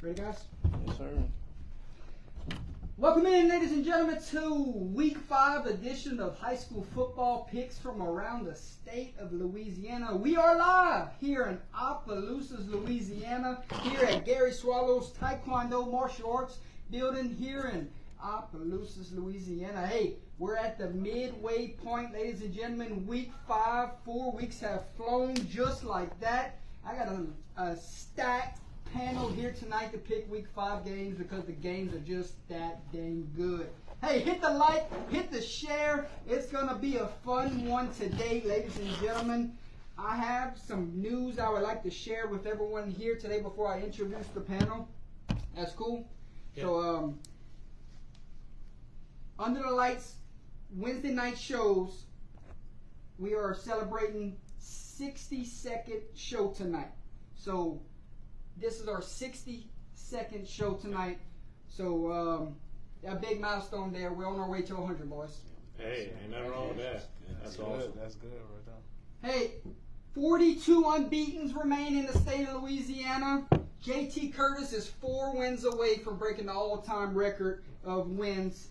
Ready, guys? Yes, sir. Welcome in, ladies and gentlemen, to Week 5 edition of High School Football Picks from around the state of Louisiana. We are live here in Opelousas, Louisiana, here at Gary Swallow's Taekwondo Martial Arts building here in Opelousas, Louisiana. Hey, we're at the midway point, ladies and gentlemen. Week 5, 4 weeks have flown just like that. I got a stacked panel here tonight to pick Week 5 games because the games are just that dang good. Hey, hit the like, hit the share. It's going to be a fun one today, ladies and gentlemen. I have some news I would like to share with everyone here today before I introduce the panel. That's cool? Yeah. So, Under the Lights Wednesday night shows, we are celebrating 60-second show tonight. So, this is our 60-second show tonight. So, a big milestone there. We're on our way to 100, boys. Hey, ain't nothing wrong with that. That's awesome. That's good right there. Hey, 42 unbeatens remain in the state of Louisiana. JT Curtis is 4 wins away from breaking the all-time record of wins.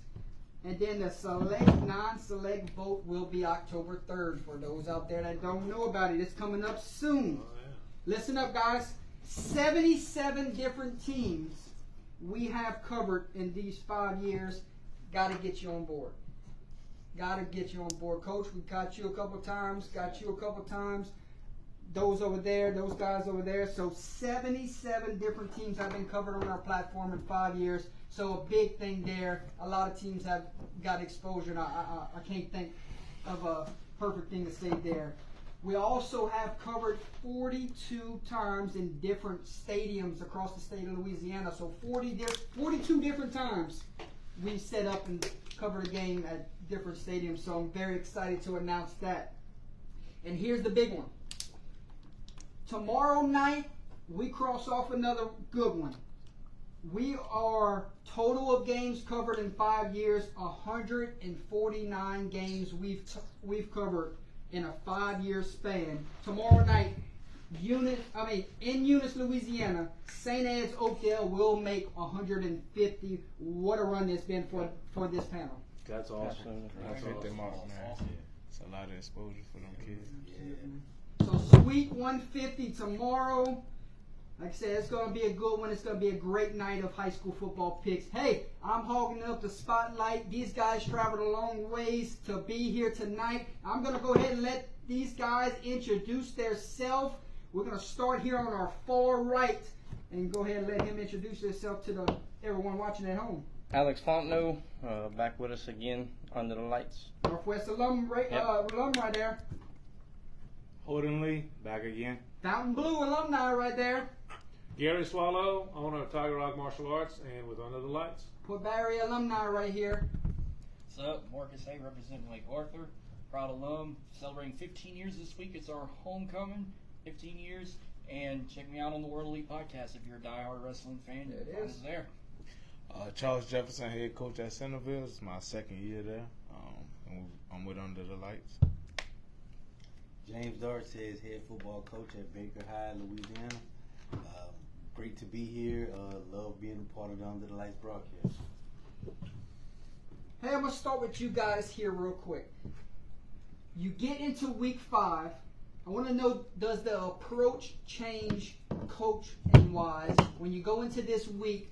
And then the select, non-select vote will be October 3rd. For those out there that don't know about it, it's coming up soon. Oh, yeah. Listen up, guys. 77 different teams we have covered in these 5 years. Got to get you on board. Got to get you on board. Coach, we got you a couple times. Those over there, those guys over there. So 77 different teams have been covered on our platform in 5 years. So a big thing there. A lot of teams have got exposure. And I can't think of a perfect thing to say there. We also have covered 42 times in different stadiums across the state of Louisiana. So 42 different times we set up and covered a game at different stadiums. So I'm very excited to announce that. And here's the big one. Tomorrow night, we cross off another good one. We are total of games covered in 5 years, 149 games we've covered in a 5-year span. Tomorrow night, in Eunice, Louisiana, St. Ed's Oakdale will make 150. What a run it's been for this panel. That's awesome. That's awesome. It's a lot of exposure for them kids. So sweet 150 tomorrow. Like I said, it's going to be a good one. It's going to be a great night of high school football picks. Hey, I'm hogging up the spotlight. These guys traveled a long ways to be here tonight. I'm going to go ahead and let these guys introduce themselves. We're going to start here on our far right and go ahead and let him introduce himself to everyone watching at home. Alex Fontenot, back with us again under the lights. Northwest alum right there. Holden Lee, back again. Fountain Blue alumni right there. Gary Swallow, owner of Tiger Rock Martial Arts, and with Under the Lights. Port Barry alumni right here. What's up? Marcus A. representing Lake Arthur. Proud alum. Celebrating 15 years this week. It's our homecoming. 15 years. And check me out on the World Elite podcast if you're a diehard wrestling fan. There it is. There. Charles Jefferson, head coach at Centerville. It's my 2nd year there. And I'm with Under the Lights. James Darcy, head football coach at Baker High, Louisiana. Great to be here. Love being a part of the Under the Lights broadcast. Hey, I'm going to start with you guys here real quick. You get into week 5. I want to know, does the approach change coach and wise when you go into this week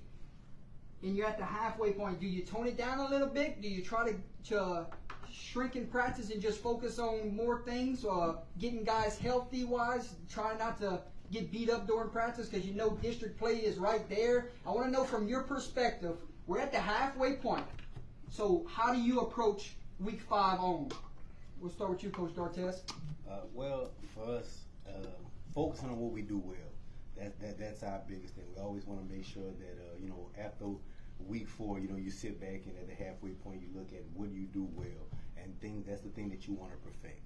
and you're at the halfway point? Do you tone it down a little bit? Do you try to shrink in practice and just focus on more things, or getting guys healthy wise, try not to get beat up during practice because you know district play is right there? I want to know from your perspective, we're at the halfway point. So how do you approach week 5 on? We'll start with you, Coach Dartes. Well, for us, focusing on what we do well. That's our biggest thing. We always want to make sure that, after week 4, you sit back and at the halfway point you look at what you do well. And that's the thing that you want to perfect.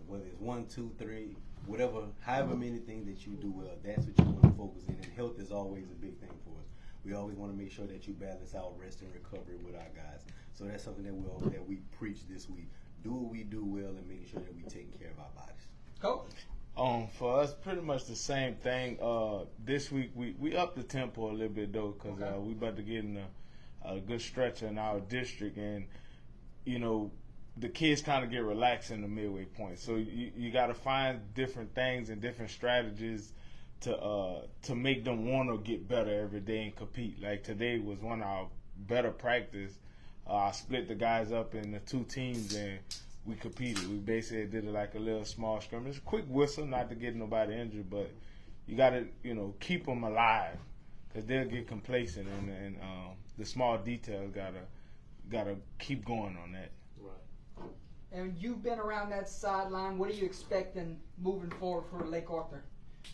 Whether it's 1, 2, 3, whatever, however many things that you do well, that's what you want to focus in. And health is always a big thing for us. We always want to make sure that you balance out rest and recovery with our guys. So that's something that we preach this week. Do what we do well and making sure that we taking care of our bodies. Coach? For us, pretty much the same thing. This week we upped the tempo a little bit though, because we about to get in a good stretch in our district, and you know the kids kind of get relaxed in the midway point. So you got to find different things and different strategies to make them want to get better every day and compete. Like today was one of our better practice. I split the guys up into 2 teams and we competed. We basically did it like a little small scrimmage, quick whistle, not to get nobody injured, but you got to, keep them alive because they'll get complacent, and the small details gotta keep going on that. Right. And you've been around that sideline. What are you expecting moving forward for Lake Arthur?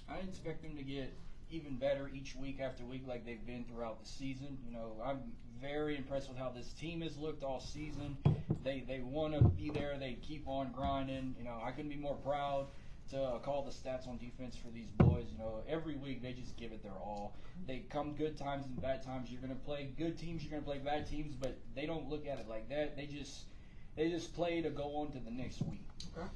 I expect them to get even better each week after week like they've been throughout the season. I'm very impressed with how this team has looked all season. They want to be there. They keep on grinding. I couldn't be more proud to call the stats on defense for these boys. Every week they just give it their all. They come good times and bad times. You're going to play good teams. You're going to play bad teams, but they don't look at it like that. They just play to go on to the next week. Okay.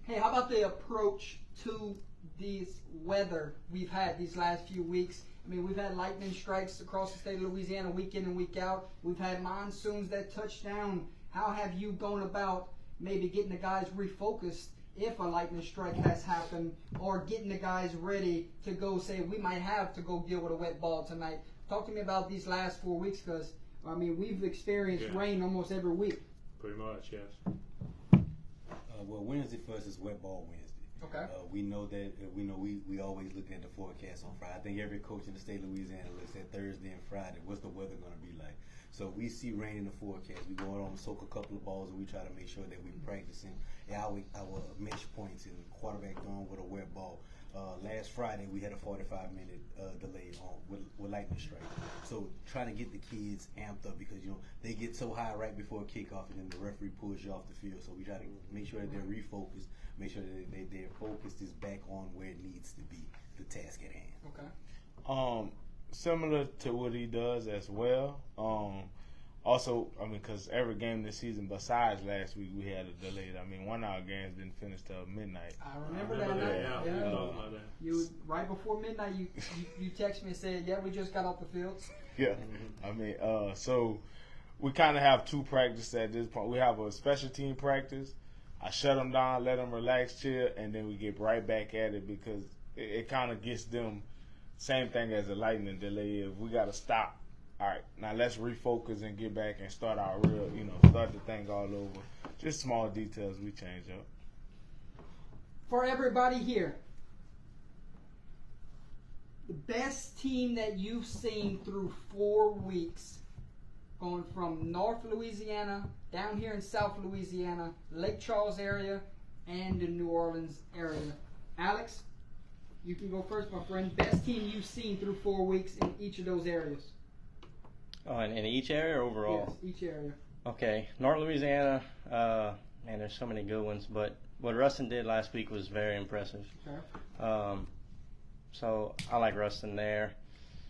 Hey, how about the approach to this weather we've had these last few weeks? I mean, we've had lightning strikes across the state of Louisiana week in and week out. We've had monsoons that touch down. How have you gone about maybe getting the guys refocused if a lightning strike has happened, or getting the guys ready to go, say, we might have to go deal with a wet ball tonight? Talk to me about these last 4 weeks, because, we've experienced rain almost every week. Pretty much, yes. Well, Wednesday for us is wet ball Wednesday. Okay. We know that. We always look at the forecast on Friday. I think every coach in the state of Louisiana looks at Thursday and Friday. What's the weather going to be like? So we see rain in the forecast. We go out and soak a couple of balls, and we try to make sure that we're practicing our mesh points and quarterback throwing with a wet ball. Last Friday we had a 45-minute delay with lightning strike. So trying to get the kids amped up, because they get so high right before kickoff, and then the referee pulls you off the field. So we try to make sure that they're refocused, make sure that their focus is back on where it needs to be, the task at hand. Okay. Similar to what he does as well. Also, because every game this season, besides last week, we had a delay. One of our games didn't finish till midnight. I remember that night. Yeah. You right before midnight, you text me and said, "Yeah, we just got off the field." Yeah, so we kind of have 2 practices at this point. We have a special team practice. I shut them down, let them relax, chill, and then we get right back at it, because it kind of gets them. Same thing as a lightning delay. If we got to stop, all right, now let's refocus and get back and start our real, start the thing all over. Just small details we change up. For everybody here, the best team that you've seen through 4 weeks, going from North Louisiana, down here in South Louisiana, Lake Charles area, and the New Orleans area. Alex, you can go first, my friend. Best team you've seen through 4 weeks in each of those areas. Oh, in each area or overall? Yes, each area. Okay, North Louisiana, man, there's so many good ones, but what Ruston did last week was very impressive. Okay. So I like Ruston there.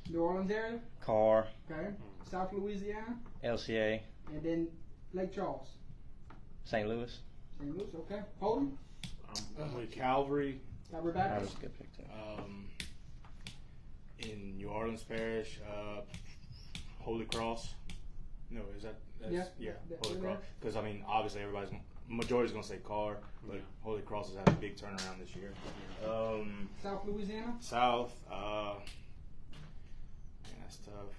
New Orleans area? Carr. Okay. South Louisiana? LCA. And then Lake Charles? St. Louis. St. Louis, okay. Holden? I'm with Calvary. Calvary That Baptist? was a good pick too. In New Orleans Parish, Holy Cross. No, is that? That's, Yeah. Holy Cross. Because obviously majority's gonna say Carr, but Holy Cross has had a big turnaround this year. South Louisiana? South, man, that's tough.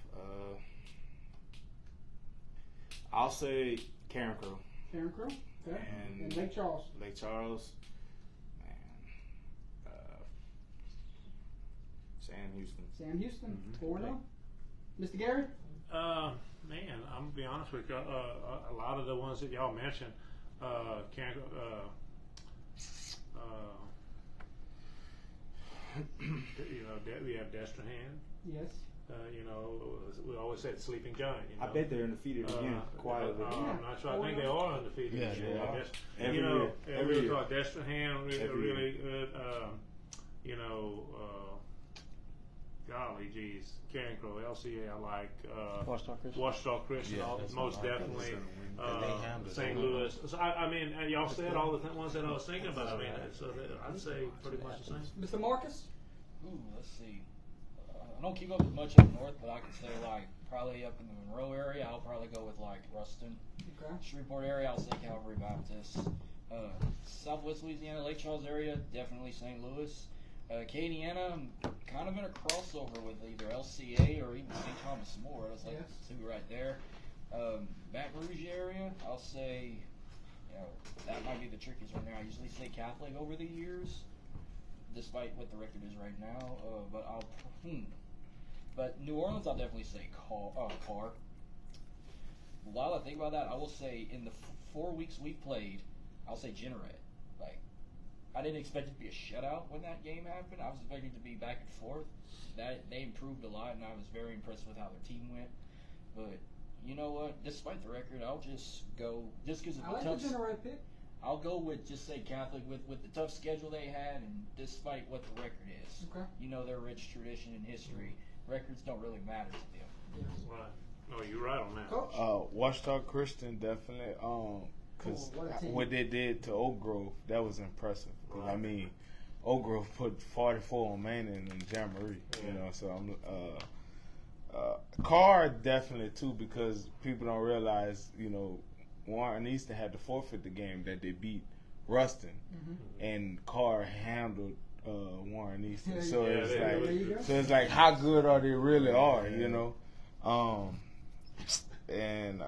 I'll say Karen Crow. Karen Crow? Okay. And Lake Charles? Lake Charles, man, Sam Houston. Sam Houston? Mm-hmm. 4-0. Mr. Gary? Man, I'm gonna be honest with you. A lot of the ones that y'all mentioned, we have Destrehan. Yes. We always said Sleeping Giant. I bet they're undefeated again, quietly. I'm not sure. I think they are undefeated. Yeah, this year. they are. Every year. Thought Destrehan really Every good. golly geez, Carencro, LCA, I like Washington Christian. Christian, that's most what I like. definitely. And they handled St. it. Louis. So I mean, y'all said all the ones that I was thinking about. I mean, I'd say pretty much the same. Mr. Marcus? Ooh, let's see. I don't keep up with much up north, but I can say like probably up in the Monroe area, I'll probably go with like Ruston. Okay. Shreveport area, I'll say Calvary Baptist. Southwest Louisiana, Lake Charles area, definitely St. Louis. Acadiana, I'm kind of in a crossover with either LCA or even St. Thomas More. That's like two right there. Baton Rouge area, I'll say, that might be the trickiest right now. I usually say Catholic over the years, despite what the record is right now. But New Orleans, I'll definitely say Carr. While I think about that, I will say in the 4 weeks we played, I'll say Jeanneret. Like, I didn't expect it to be a shutout when that game happened. I was expecting it to be back and forth. They improved a lot, and I was very impressed with how their team went. But you know what? Despite the record, I'll just go just because of the I like tough. the Jeanneret pick. I'll go with just say Catholic with the tough schedule they had, and despite what the record is. Okay. You know their rich tradition and history. Records don't really matter to them. Right. No, you're right on that. Coach? Washington Christian definitely. Because Cool, what a team. what they did to Oak Grove, that was impressive. 'Cause, I mean, Oak Grove put 44 on Manning and Jamboree. You know, so I'm. Carr definitely too, because people don't realize, Warren Easton had to forfeit the game that they beat Ruston, and Carr handled Warren Easton. Yeah, So yeah, it's there like, you go. how good are they really are, and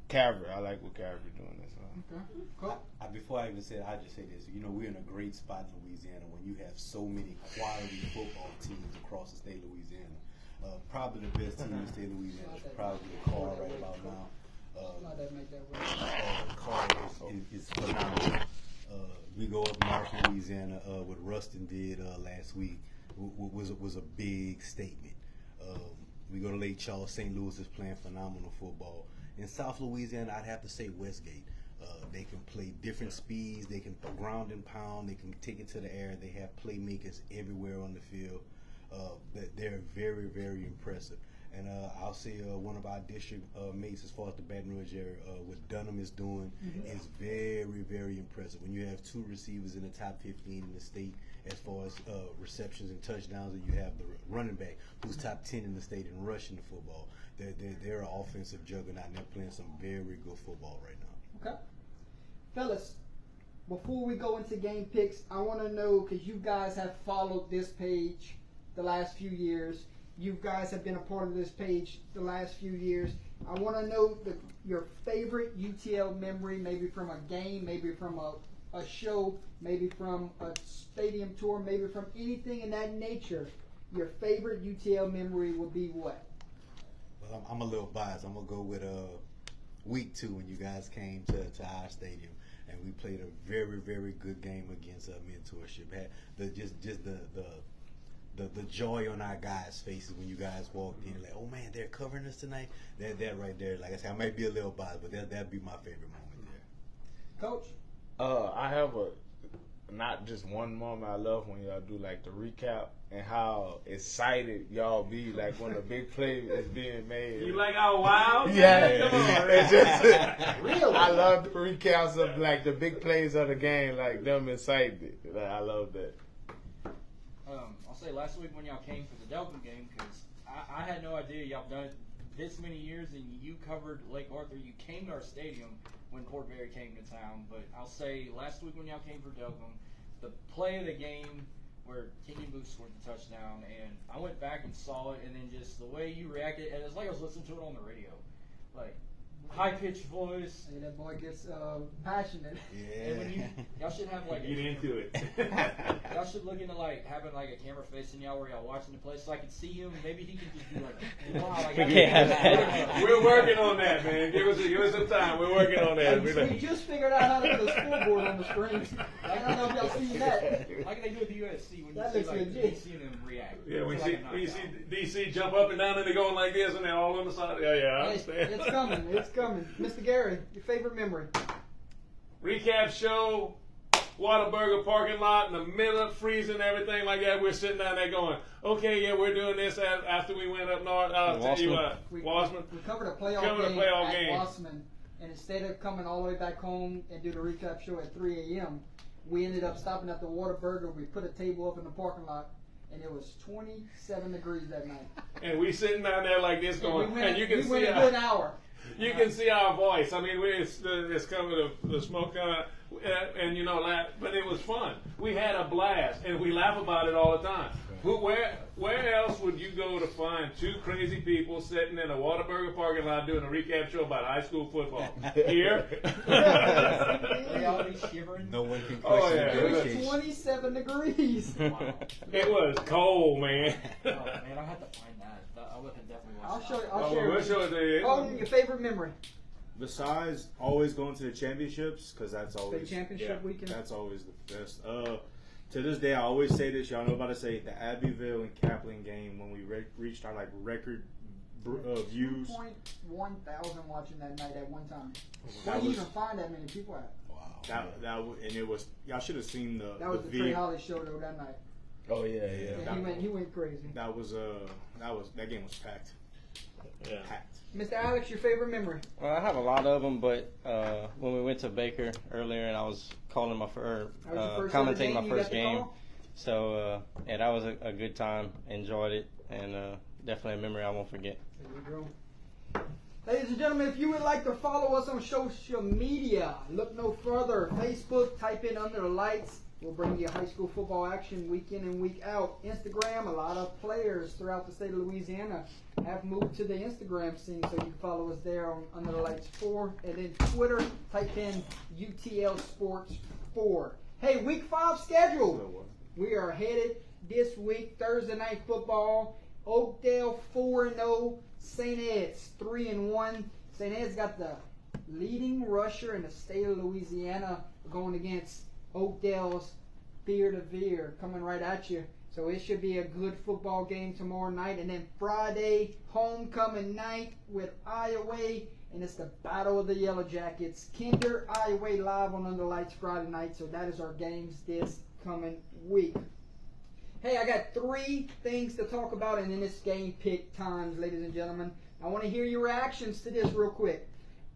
Calvary, I like what Calvary doing as well. Okay. Cool. Before I even said, I just say this. We're in a great spot in Louisiana when you have so many quality football teams across the state of Louisiana. Probably the best team in the state of Louisiana is probably Carr right about now. Not that make that right. Carr is phenomenal. We go up north in Louisiana. What Ruston did last week was a big statement. We go to Lake Charles. St. Louis is playing phenomenal football. In South Louisiana, I'd have to say Westgate. They can play different speeds. They can ground and pound. They can take it to the air. They have playmakers everywhere on the field. They're very, very impressive. And I'll say one of our district mates as far as the Baton Rouge area, what Dunham is doing is very, very impressive. When you have two receivers in the top 15 in the state as far as receptions and touchdowns, and you have the running back who's top 10 in the state in rushing the football, they're an offensive juggernaut, and they're playing some very good football right now. Okay. Fellas, before we go into game picks, I want to know, because you guys have followed this page the last few years. You guys have been a part of this page the last few years. I want to know your favorite UTL memory, maybe from a game, maybe from a show, maybe from a stadium tour, maybe from anything in that nature. Your favorite UTL memory would be what? Well, I'm a little biased. I'm going to go with week 2 when you guys came to our stadium. And we played a very, very good game against Mentorship. Had the joy on our guys' faces when you guys walked in, like, oh man, they're covering us tonight. That right there, like I said, I might be a little biased, but that'd be my favorite moment there. Coach? I have not just one moment. I love when y'all do like the recap and how excited y'all be like when a big play is being made. You like our wild? Yeah, Come on, it's just, Really? I love the recaps of like the big plays of the game, like them excited. Like, I love that. I'll say last week when y'all came for the Delcom game, because I had no idea y'all done it this many years, and you covered Lake Arthur. You came to our stadium when Port Barry came to town, but I'll say last week when y'all came for Delcom, the play of the game where Kenyon Booth scored the touchdown, and I went back and saw it, and then just the way you reacted, and it's like I was listening to it on the radio, like high-pitched voice. Hey, that boy gets passionate. And when y'all should have like Get into it. y'all should look into like having like a camera facing y'all where y'all watching the play, so I can see him. Maybe he can just be like, wow, like We can't have that. We're working on that, man. Give us some time. We're working on that. We just figured out how to put a scoreboard on the screen. I don't know if y'all seen that. Like they do at the UFC when That you looks see like legit. you see them react. Yeah, we It's see like a we see knockout. DC jump up and down and they're going like this and they're all on the side. Yeah, I understand. It's coming. It's coming. Mr. Gary, your favorite memory? Recap show. Whataburger parking lot in the middle of freezing, everything like that. We're sitting down there going, okay, yeah, we're doing this after we went up north. I'll tell you what, Wassman. We covered a playoff game at Wassman, and instead of coming all the way back home and do the recap show at 3 a.m., we ended up stopping at the Whataburger. We put a table up in the parking lot, and it was 27 degrees that night. And we sitting down there like this going, and you can see a good hour. You can see our voice. I mean, it's coming, the smoke coming, and you know, but it was fun. We had a blast, and we laugh about it all the time. Where else would you go to find two crazy people sitting in a Whataburger parking lot doing a recap show about high school football? Here? They all be shivering. No one can Oh, question yeah. the It was dedication. 27 degrees. Wow. It was cold, man. Oh, man, I have to find that. I would have definitely watched I'll that. show you. Oh, I'll share we'll it. show it to you. Colton, your favorite memory? Besides always going to the championships, because that's always State championship weekend? That's always the best. To this day, I always say this. Y'all know about to say the Abbeville and Kaplan game when we reached our record views. 2.1 thousand watching that night at one time. That Where do you was- even find that many people at? And it was y'all should have seen That was the Trey Holly show though that night. Oh yeah. Yeah, he went crazy. That game was packed. Yeah. Packed. Mr. Alex, your favorite memory? Well, I have a lot of them, but when we went to Baker earlier, and I was calling That was your first commentating ever my game first you got to game. call? So yeah, that was a good time. Enjoyed it, and definitely a memory I won't forget. There you go. Ladies and gentlemen, if you would like to follow us on social media, look no further. Facebook, type in Under the Lights. We'll bring you high school football action week in and week out. Instagram, a lot of players throughout the state of Louisiana have moved to the Instagram scene, so you can follow us there on Under the Lights 4. And then Twitter, type in UTL Sports 4. Hey, week 5 schedule. We are headed this week, Thursday night football. Oakdale 4-0, St. Ed's 3-1. St. Ed's got the leading rusher in the state of Louisiana going against Oakdale's Veer to Veer coming right at you. So it should be a good football game tomorrow night. And then Friday, homecoming night with Iowa, and it's the Battle of the Yellow Jackets. Kinder, Iowa live on Under Lights Friday night. So that is our games this coming week. Hey, I got 3 things to talk about, and then it's game pick times, ladies and gentlemen. I want to hear your reactions to this real quick.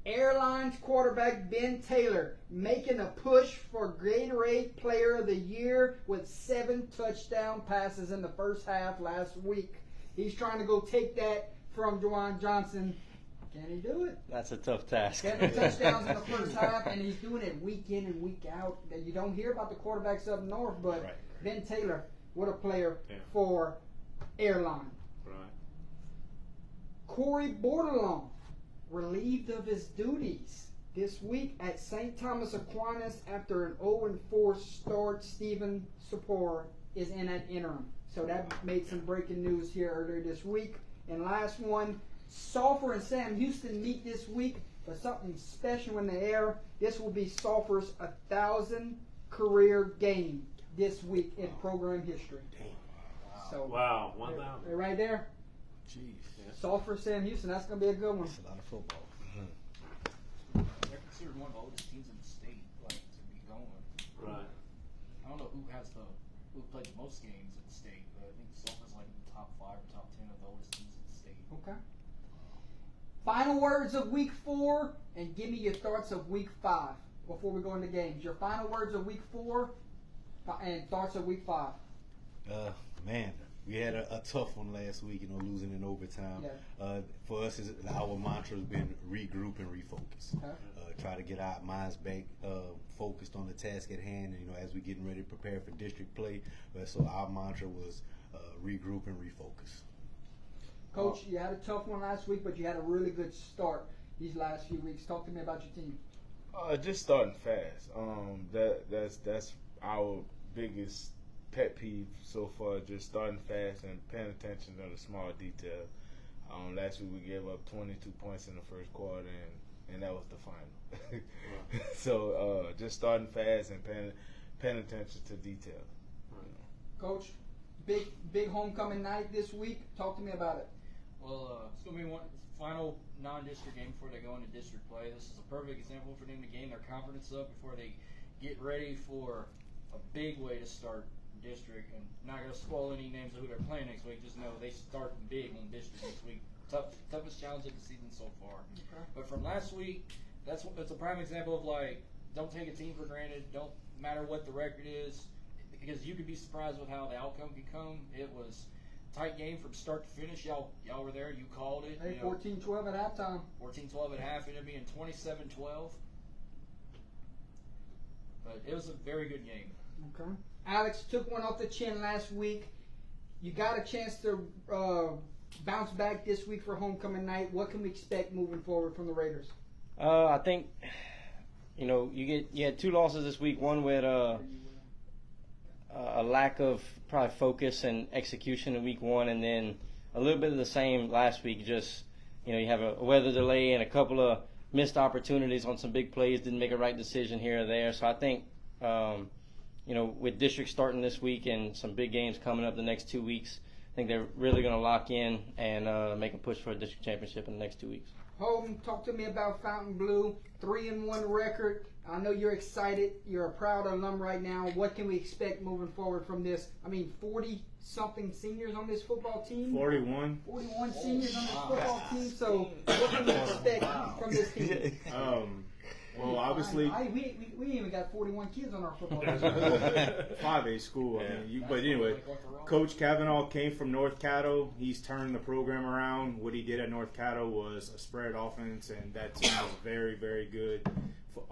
Airlines quarterback Ben Taylor making a push for Gatorade Player of the Year with 7 touchdown passes in the first half last week. He's trying to go take that from Juwan Johnson. Can he do it? That's a tough task. Getting touchdowns in the first half, and he's doing it week in and week out. You don't hear about the quarterbacks up north, but Right. Ben Taylor, what a player Yeah. for Airline. Right. Corey Bordelon, relieved of his duties this week at St. Thomas Aquinas after an 0-4 start. Stephen Sapor is in at interim. So that made some breaking news here earlier this week. And last one, Sulphur and Sam Houston meet this week for something special in the air. This will be Sulphur's 1,000 career game this week in program history. So Wow, 1,000. they're right there. Jeez. Sulphur, Sam Houston, that's going to be a good one. That's a lot of football. They're considered one of the oldest teams in the state, to be going. Right. I don't know who played the most games in the state, but I think Sulphur's like in the top 5 or top 10 of the oldest teams in the state. Okay. Final words of week 4, and give me your thoughts of week 5 before we go into games. Your final words of week 4 and thoughts of week 5. Man, we had a tough one last week, losing in overtime. Yeah. For us, our mantra has been regroup and refocus. Okay. Try to get our minds back focused on the task at hand, as we're getting ready to prepare for district play. So our mantra was regroup and refocus. Coach, you had a tough one last week, but you had a really good start these last few weeks. Talk to me about your team. Just starting fast. That's our biggest pet peeve so far. Just starting fast and paying attention to the small detail. Last week we gave up 22 points in the first quarter, and that was the final. So just starting fast and paying attention to detail. Coach, big homecoming night this week. Talk to me about it. Well, it's going to be one final non-district game before they go into district play. This is a perfect example for them to gain their confidence up before they get ready for a big way to start district. And not going to spoil any names of who they're playing next week. Just know they start big on district next week. Toughest challenge of the season so far. Okay. But from last week, that's a prime example of like, don't take a team for granted. Don't matter what the record is, because you could be surprised with how the outcome could come. It was a tight game from start to finish. Y'all were there. You called it. Hey, 14-12 at halftime. 14-12 at half. Ended up being 27-12. But it was a very good game. Okay. Alex took one off the chin last week. You got a chance to bounce back this week for homecoming night. What can we expect moving forward from the Raiders? I think, you had 2 losses this week. One with a lack of probably focus and execution in week 1, and then a little bit of the same last week. Just, you have a weather delay and a couple of missed opportunities on some big plays. Didn't make a right decision here or there. So I think, with district starting this week and some big games coming up the next 2 weeks, I think they're really going to lock in and make a push for a district championship in the next 2 weeks. Holden, talk to me about Fountain Blue, 3-1 record. I know you're excited. You're a proud alum right now. What can we expect moving forward from this? 40-something seniors on this football team. 41. 41 seniors on this football team. So what can we expect from this team? Well, obviously, we even got 41 kids on our football team. 5A school. But anyway, Coach Kavanaugh came from North Caddo. He's turned the program around. What he did at North Caddo was a spread offense, and that team was very, very good.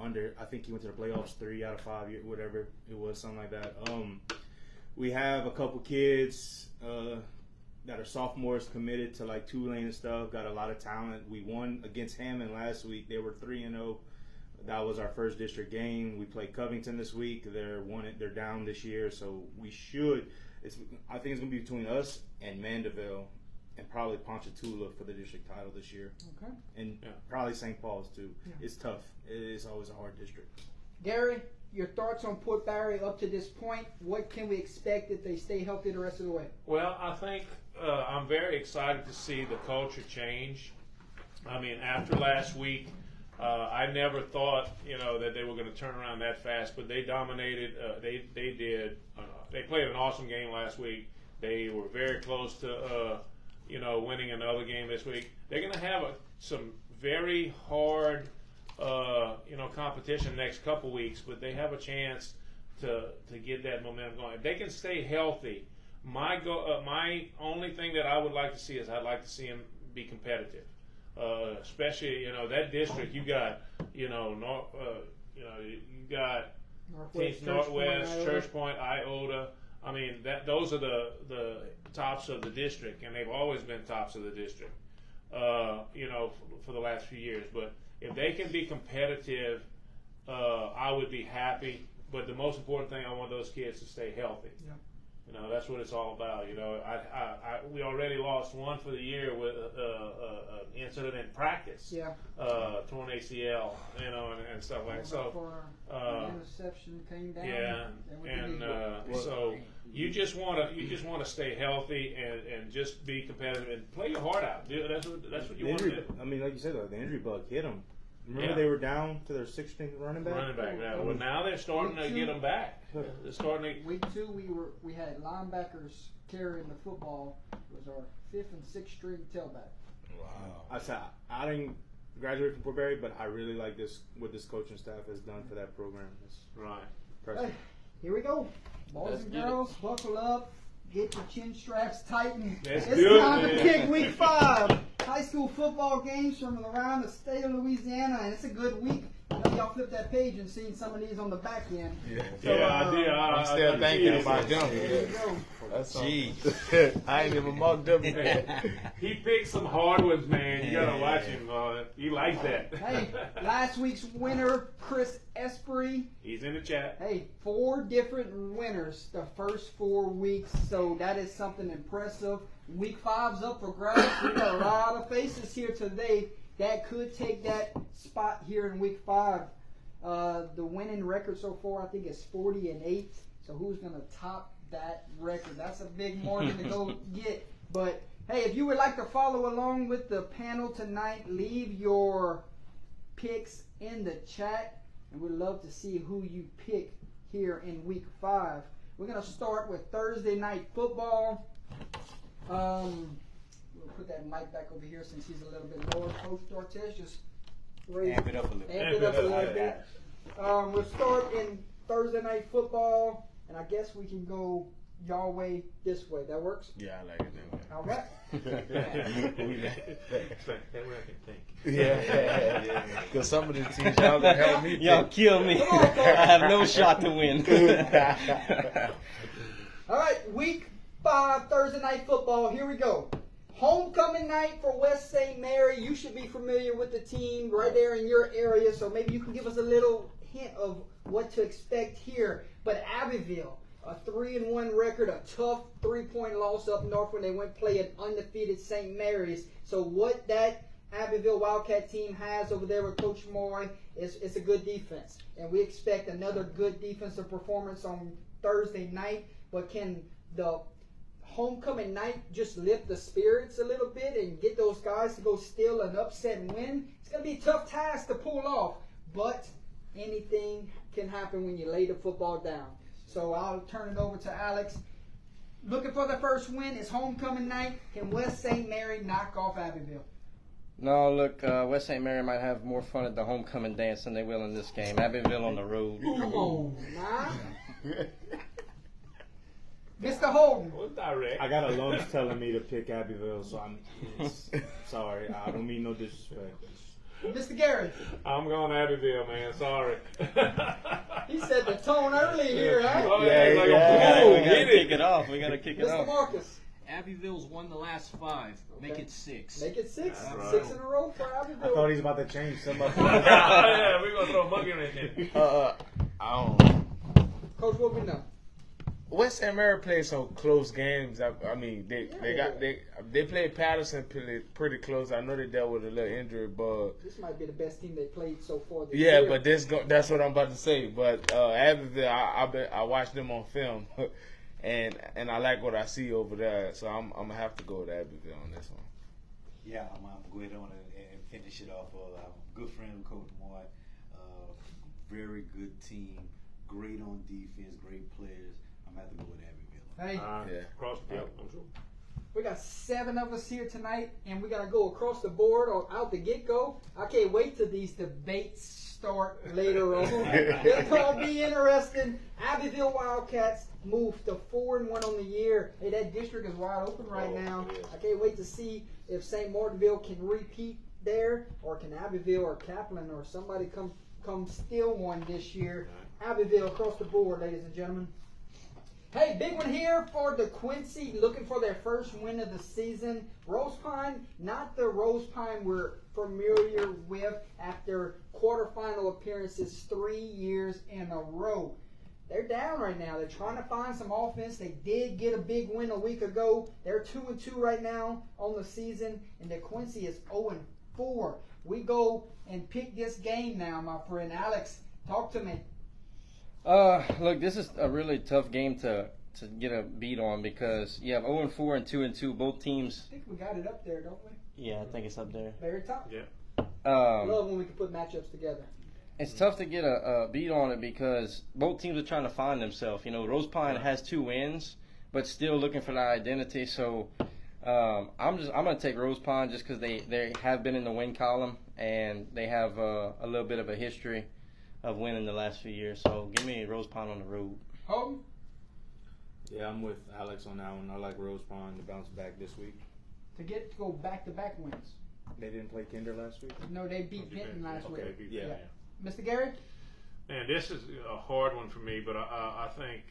I think he went to the playoffs 3 out of 5 years, whatever it was, something like that. We have a couple kids that are sophomores committed to like Tulane and stuff. Got a lot of talent. We won against Hammond last week. They were 3-0. That was our first district game. We played Covington this week. They're down this year, so we should. I think it's going to be between us and Mandeville, and probably Ponchatoula for the district title this year. Okay. And probably St. Paul's too. Yeah. It's tough. It is always a hard district. Gary, your thoughts on Port Barry up to this point? What can we expect if they stay healthy the rest of the way? Well, I think I'm very excited to see the culture change. After last week, I never thought, that they were going to turn around that fast, but they dominated. They did. They played an awesome game last week. They were very close to, winning another game this week. They're going to have some very hard, competition next couple weeks, but they have a chance to get that momentum going. If they can stay healthy, my only thing that I would like to see is I'd like to see them be competitive. Especially, that district, you got, you got Northwest, Church Point, Iota. Those are the tops of the district, and they've always been tops of the district, for the last few years. But if they can be competitive, I would be happy. But the most important thing, I want those kids to stay healthy. Yeah. That's what it's all about. We already lost one for the year with an incident in practice. Yeah. Torn ACL, and stuff like that. So, the interception came down. yeah, and so you just want to stay healthy and just be competitive and play your heart out. That's what you want to do. Like you said, the injury bug hit them. Remember, Yeah. they were down to their 16th running back. Now. Well, now they're starting to get them back. They're starting to. Week 2, we had linebackers carrying the football. It was our 5th and 6th string tailback. Wow. I said I didn't graduate from Port Barry, but I really like what this coaching staff has done for that program. It's Right. impressive. Hey, here we go. Boys Let's and get it. girls, buckle up. Get your chin straps tightened. Let's It's do it, time to man. kick week 5. High school football games from around the state of Louisiana, and it's a good week. I know y'all flipped that page and seen some of these on the back end. Yeah. So, I did. I'm still thinking about them. There you go. That's Jeez. I ain't even marked up yet. He picked some hard ones, man. You gotta watch him. He likes that. Hey, last week's winner, Chris Esprit. He's in the chat. Hey, 4 different winners the first 4 weeks, so that is something impressive. Week 5's up for grabs. We got a lot of faces here today that could take that spot here in week 5. The winning record so far, I think, is 40-8. So who's going to top that record? That's a big margin to go get. But hey, if you would like to follow along with the panel tonight, leave your picks in the chat. and we'd love to see who you pick here in Week 5. We're going to start with Thursday night football. We'll put that mic back over here since he's a little bit lower. Coach Dortez, just Amp it up a little. amp it up a little bit. We'll start in Thursday night football, and I guess we can go y'all way this way. That works? Yeah, I like it that way. All right. Yeah. Because some of the teams y'all gonna help me. Y'all kill me. Come on, Coach. I have no shot to win. All right, Week 5 Thursday night football. Here we go. Homecoming night for West St. Mary. You should be familiar with the team right there in your area, so maybe you can give us a little hint of what to expect here. But Abbeville, a 3-1 record, a tough 3-point loss up north when they went play at undefeated St. Mary's. So what that Abbeville Wildcat team has over there with Coach Moy is a good defense. And we expect another good defensive performance on Thursday night. But can the homecoming night just lift the spirits a little bit and get those guys to go steal an upset win? It's going to be a tough task to pull off, but anything can happen when you lay the football down. So I'll turn it over to Alex. Looking for the first win. It's homecoming night. Can West St. Mary knock off Abbeville? No, look, West St. Mary might have more fun at the homecoming dance than they will in this game. Abbeville on the road. Ooh, nah. Mr. Holden. What's direct? I got a lunch telling me to pick Abbeville, so sorry. I don't mean no disrespect. Mr. Gary. I'm going Abbeville, man. Sorry. He set the tone early here, huh? Oh, Yeah, it's like yeah. a We boom. gotta Get kick it. it off. We gotta kick it Mr. off. Marcus. Abbeville's won the last 5. Make Okay. it 6. Make it 6. That's right. 6 in a row for I thought Abbeville. he was about to change some of Yeah, we're going to throw a monkey wrench in. I don't know. Coach, what we know? West St. Mary played some close games. I mean, they played Patterson pretty close. I know they dealt with a little injury bug. This might be the best team they played so far this Yeah, year. but that's what I'm about to say. But Abbeville, I watched them on film, and I like what I see over there. So I'm gonna have to go with Abbeville on this one. Yeah, I'm gonna go ahead on and finish it off. I'm a good friend of Coach Moy. Very good team, great on defense, great players. I'm gonna have to go with Abbeville. Hey, Yeah. Cross the field, I'm sure. we got 7 of us here tonight, and we got to go across the board or out the get-go. I can't wait till these debates start later on. It's going to be interesting. Abbeville Wildcats moved to 4-1 on the year. Hey, that district is wide open right now. it is. I can't wait to see if St. Martinville can repeat there, or can Abbeville or Kaplan or somebody come steal one this year. Abbeville across the board, ladies and gentlemen. Hey, big one here for the Quincy, looking for their first win of the season. Rose Pine, not the Rose Pine we're familiar with after quarterfinal appearances 3 years in a row. They're down right now. They're trying to find some offense. They did get a big win a week ago. They're 2-2 right now on the season, and the Quincy is 0-4. We go and pick this game now, my friend. Alex, talk to me. Look, this is a really tough game to get a beat on because you have 0-4 and 2-2. Both teams. I think we got it up there, don't we? Yeah, I think it's up there. Very top. Yeah. Love when we can put matchups together. It's tough to get a beat on it because both teams are trying to find themselves. You know, Rose Pine has 2 wins, but still looking for that identity. So I'm gonna take Rose Pine just because they have been in the win column and they have a little bit of a history of winning the last few years. So give me Rose Pine on the road. Holden? Yeah, I'm with Alex on that one. I like Rose Pond to bounce back this week. To go back-to-back wins. They didn't play Kinder last week? No, they beat Benton last week. Yeah. Mr. Gary? Man, this is a hard one for me, but I think,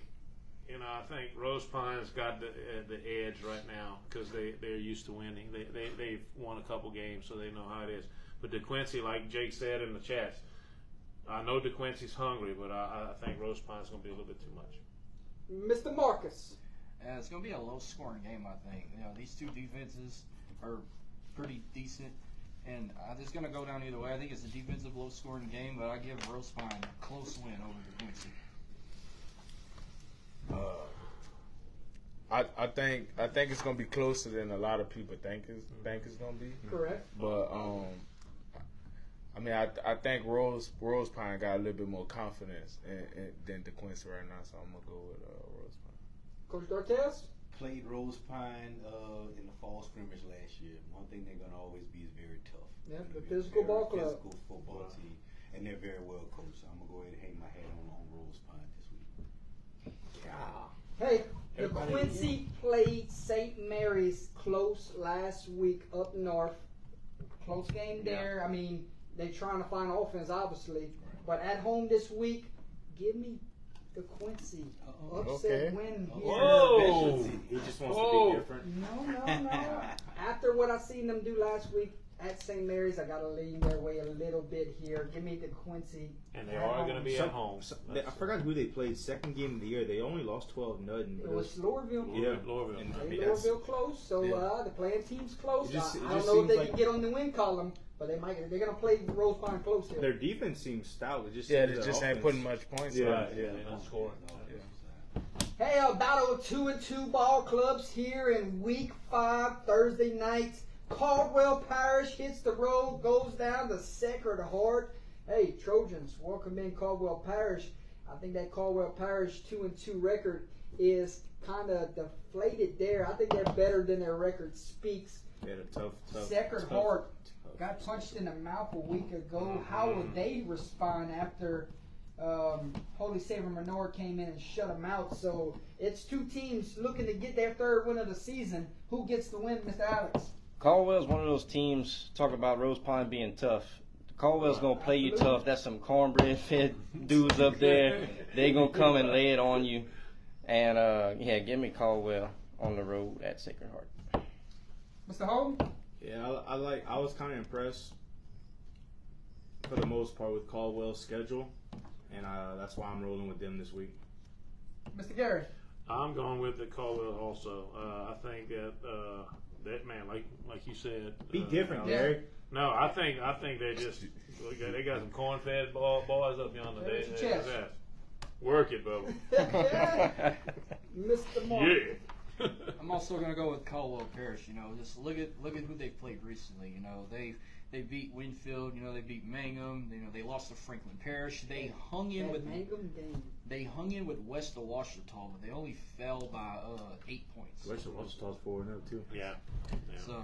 I think Rose Pine's got the edge right now because they're used to winning. They've won a couple games, so they know how it is. But DeQuincy, like Jake said in the chats, I know DeQuincy's hungry, but I think Rose Pine's going to be a little bit too much. Mr. Marcus? It's going to be a low-scoring game, I think. These two defenses are pretty decent, and it's going to go down either way. I think it's a defensive low-scoring game, but I give Rose Pine a close win over DeQuincy. I think it's gonna be closer than a lot of people think it's gonna be. Correct. But I mean, I think Rose Pine got a little bit more confidence than DeQuincy right now, so I'm gonna go with Rose Pine. Coach Dortez? Played Rose Pine in the fall scrimmage last year. One thing they're gonna always be is very tough. Yeah, the They're physical very ball club. Physical football team, and they're very well coached. So I'm gonna go ahead and hang my hat on Rose Pine this week. Hey, Everybody- Quincy played St. Mary's close last week up north. Close game there. I mean, they're trying to find offense, obviously. But at home this week, give me the Quincy upset Okay. win here. Whoa! He just wants Whoa. to be different. No. After what I seen them do last week at St. Mary's, I gotta lean their way a little bit here. Give me the Quincy. And they are going to be at home. I forgot who they played. Second game of the year, they only lost 12-0. It was Louisville. Yeah. Louisville. And I They mean, that's- Louisville close, so Yeah. the playing team's close. It just I don't know if seems they like- can get on the win column, but they're gonna play Rose Pine close here. their defense seems stout. It just Yeah, seems they their just ain't offense- putting much points. Yeah. on it. They don't score. Hey, a battle of 2-2 ball clubs here in Week 5 Thursday night. Caldwell Parish hits the road, goes down to Sacred Heart. Hey, Trojans, welcome in Caldwell Parish. I think that Caldwell Parish 2-2 record is kind of deflated there. I think they're better than their record speaks. They had a tough. Sacred tough- Heart got punched in the mouth a week ago. How will they respond after Holy Savior Menor came in and shut them out? So it's two teams looking to get their third win of the season. Who gets the win, Mr. Alex? Caldwell's one of those teams. Talk about Rose Pine being tough. Caldwell's gonna play you tough. That's some cornbread fed dudes up there. They gonna come and lay it on you. And yeah, give me Caldwell on the road at Sacred Heart. Mr. Holden? Yeah, I was kind of impressed for the most part with Caldwell's schedule, and that's why I'm rolling with them this week. Mr. Gary? I'm going with the Caldwell also. I think that man, like you said, Be different, Yeah. Gary. No, I think they just they got some corn-fed boys up yonder. Hey, They, what's your chest? work it, Bubba. Mr. Mark? Yeah. I'm also gonna go with Caldwell Parish. You know, just look at who they've played recently. You know, they beat Winfield. You know, they beat Mangum. You know, they lost to Franklin Parish. They hung in That with Mangum game. West of Ouachita, but they only fell by 8 points. Western Washington's 4-0 too. Yeah. So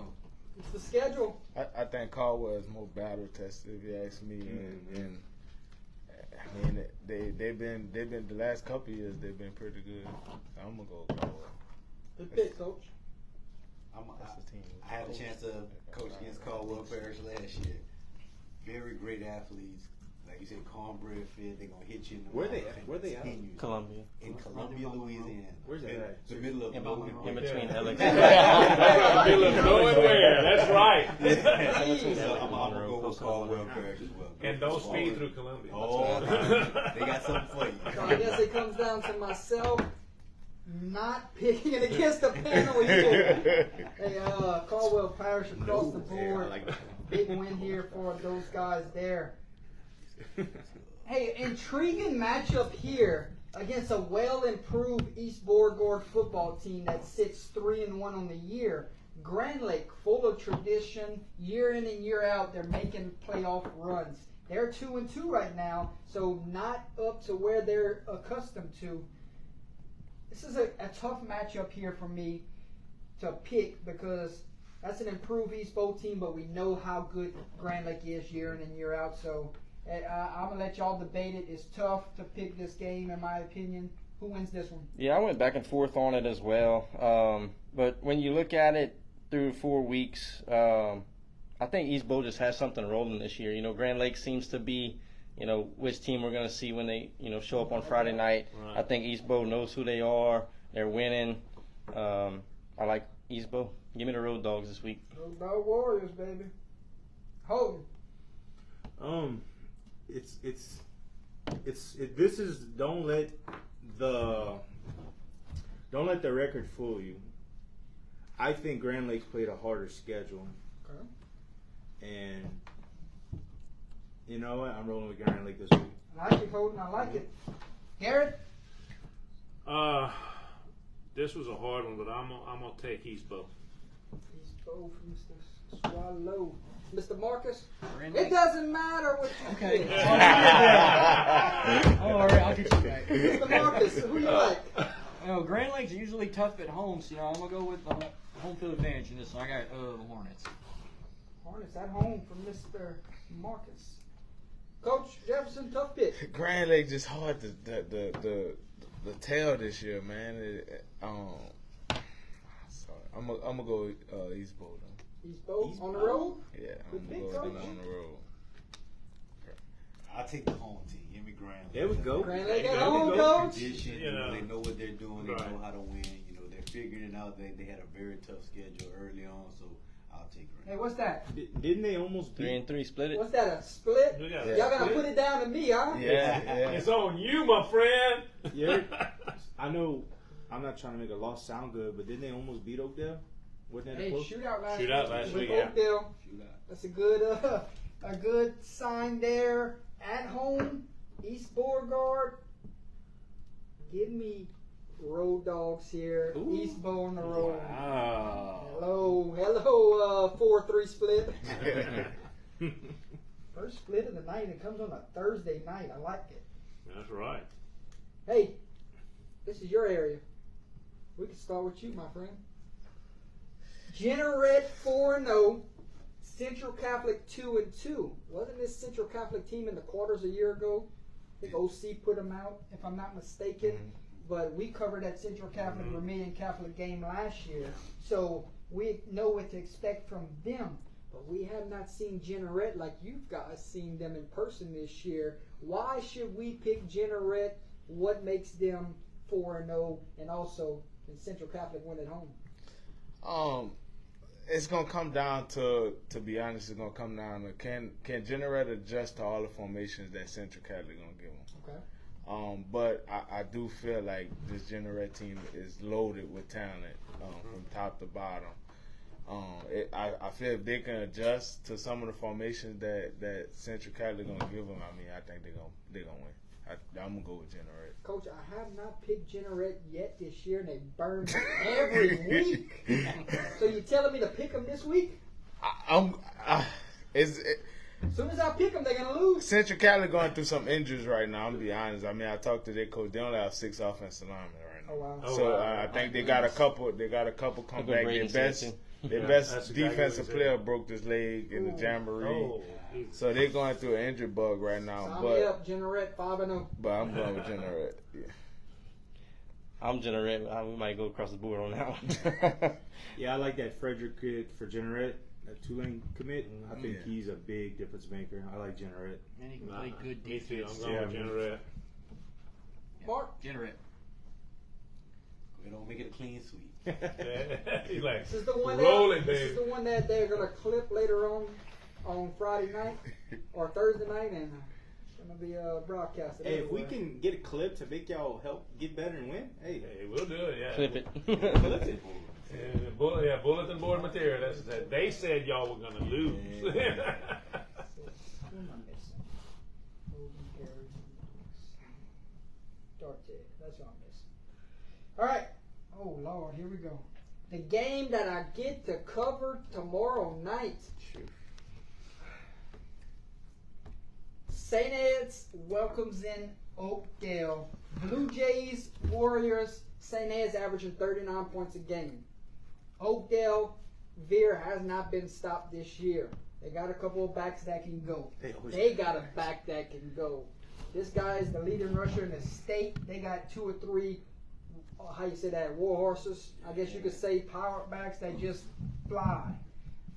It's the schedule. I think Caldwell is more battle tested, if you ask me, and I mean they've been the last couple of years they've been pretty good. I'm gonna go Caldwell. Good pick, Coach. That's the team. I had a chance to coach against Caldwell Parish last year. Very great athletes. Like you said, cornbread fed. They're going to hit you in the Where mouth they at? and Where they at? continue. Columbia. In Columbia, Louisiana. Where's that at? The middle of In nowhere. between Yeah. Alex. Going where? That's right. So I'm going to go with Caldwell Parish as well. And don't speed through Columbia. Oh, they got something for you. So I guess it comes down to myself not picking it against the panel here. Hey, Caldwell Parish across the board. Big win here for those guys there. Hey, intriguing matchup here against a well-improved East Beauregard football team that sits 3-1 on the year. Grand Lake, full of tradition, year in and year out, they're making playoff runs. They're 2-2 right now, so not up to where they're accustomed to. This is a tough matchup here for me to pick because that's an improved East Bow team, but we know how good Grand Lake is year in and year out. So I'm going to let y'all debate it. It's tough to pick this game, in my opinion. Who wins this one? Yeah, I went back and forth on it as well. But when you look at it through 4 weeks, I think East Bow just has something rolling this year. You know, Grand Lake seems to be, you know, which team we're going to see when they, you know, show up on Friday night. Right. I think East Bow knows who they are. They're winning. I like East Bow. Give me the Road Dogs this week. Road Dog Warriors, baby. Holden. This is don't let the record fool you. I think Grand Lake's played a harder schedule. Okay. And you know what? I'm rolling with Grand Lake this week. I like it, Holden. I like it. Garrett? This was a hard one, but I'm gonna take East Bow. East Bow from Mr. Swallow. Mr. Marcus? Grand It Lakes. doesn't matter what you Okay. pick. Oh, all right, I'll get you back. Mr. Marcus, who you like? Grand Lakes are usually tough at home, so I'm gonna go with the home field advantage in this. So I got the Hornets. Hornets at home from Mr. Marcus. Coach Jefferson, tough pick. Grand Lake just hard to the tell this year, man. Sorry, I'm gonna go East Bowden. East Bow on the road. Yeah, Good I'm pick, gonna go Coach. on the road. I'll take the home team. Give me Grand Lake. There we go. Grand Lake at There we home, go. Coach. Tradition, Yeah. they know what they're doing. They Right. know how to win. They're figuring it out. They had a very tough schedule early on, so I'll take Grand Hey, Lake. what's that? Didn't they almost beat? 3-3 split it. What's that? A split? Yeah. Y'all gotta put it down to me, huh? Yeah. It's on you, my friend. Yeah. I know. I'm not trying to make a loss sound good, but didn't they almost beat Oakdale? Wasn't that Hey, close? shootout last Shootout week. last with week, yeah. Oakdale. Shootout. That's a good sign there. At home, East Beauregard. Give me Road Dogs here. Ooh. East Bow on the road. Wow. Hello, 4-3 split. First split of the night. It comes on a Thursday night. I like it. That's right. Hey, this is your area. We can start with you, my friend. Generette 4-0. Central Catholic 2-2. Wasn't this Central Catholic team in the quarters a year ago? I think OC put them out, if I'm not mistaken. But we covered that Central Catholic Vermilion Catholic game last year, so we know what to expect from them. But we have not seen Generette like you guys seen them in person this year. Why should we pick Generette? What makes them 4-0, and also can Central Catholic win at home? It's gonna come down to be honest, it's gonna come down to can Generate adjust to all the formations that Central Catholic gonna give them. Okay. But I do feel like this Generate team is loaded with talent from top to bottom. I feel if they can adjust to some of the formations that Central Catholic gonna give them, I mean, I think they're gonna win. I'm gonna go with Generate. Coach, I have not picked Generette yet this year, and they burn me every week. So you telling me to pick them this week? As soon as I pick them, they're gonna lose. Central Catholic going through some injuries right now. I'm gonna be honest. I mean, I talked to their coach. They only have 6 offensive linemen right now. Oh wow. Oh, So wow. I think they got a couple. They got a couple come back. Their best Yeah, best that's exactly defensive what he player said. broke his leg in the Ooh. jamboree. Oh. So they're going through an injury bug right now. Sign me But up, Generette 5-0. I'm going with Generate. Yeah. I'm Generate. We might go across the board on that one. Yeah, I like that Frederick kid for Generette, that Tulane commit. I think Yeah. he's a big difference maker. I like Generette. And he can play good Me too. defense. I'm going with Generate. Mark, Generate. We don't make it a clean sweep. He's like, this is the one rolling, this is baby. the one that they're gonna clip later on Friday night or Thursday night, and it's gonna be broadcasted. Hey, if we everywhere. can get a clip to make y'all help get better and win, hey, Hey, we'll do it, yeah. Clip it. clip it. And bulletin board material. That's that. They said y'all were gonna lose. Who am I missing? Hogan, Gary, Darte. That's what I'm missing. All right. Oh Lord, here we go. The game that I get to cover tomorrow night. St. Ed's welcomes in Oakdale. Blue Jays, Warriors. St. Ed's averaging 39 points a game. Oakdale, Veer has not been stopped this year. They got a couple of backs that can go. They got a back that can go. This guy is the leading rusher in the state. They got 2 or 3, how you say that, war horses. I guess you could say power backs that just fly.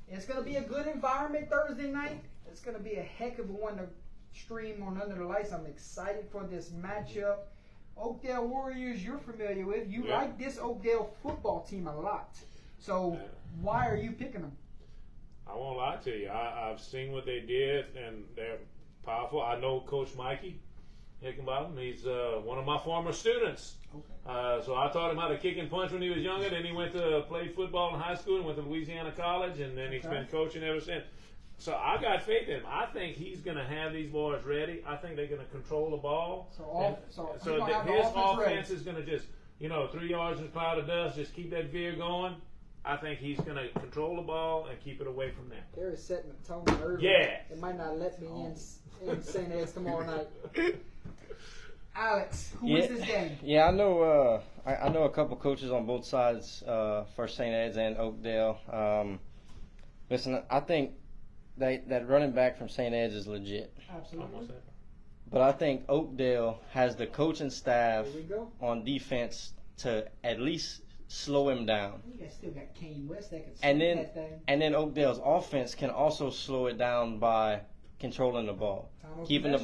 It's going to be a good environment Thursday night. It's going to be a heck of a one to stream on Under the Lights. I'm excited for this matchup. Oakdale Warriors, you're familiar with. You Yeah. like this Oakdale football team a lot. So why are you picking them? I won't lie to you. I've seen what they did, and they're powerful. I know Coach Mikey Hickenbottom. He's one of my former students. So I taught him how to kick and punch when he was younger. Then he went to play football in high school and went to Louisiana College, and then he's been coaching ever since. So I got faith in him. I think he's going to have these boys ready. I think they're going to control the ball. So So gonna have the his offense ready. offense is going to just, 3 yards in a cloud of dust, just keep that veer going. I think he's going to control the ball and keep it away from them. They're setting the tone early. Yeah. It might not let me in St. Ed's tomorrow night. Alex, who is this game? Yeah, I know. I know a couple coaches on both sides for St. Ed's and Oakdale. Listen, I think that running back from St. Ed's is legit. Absolutely. But I think Oakdale has the coaching staff Here we go. on defense to at least slow him down. You guys still got Kane West that can And sling then that thing. and then Oakdale's offense can also slow it down by controlling the ball, Time of keeping the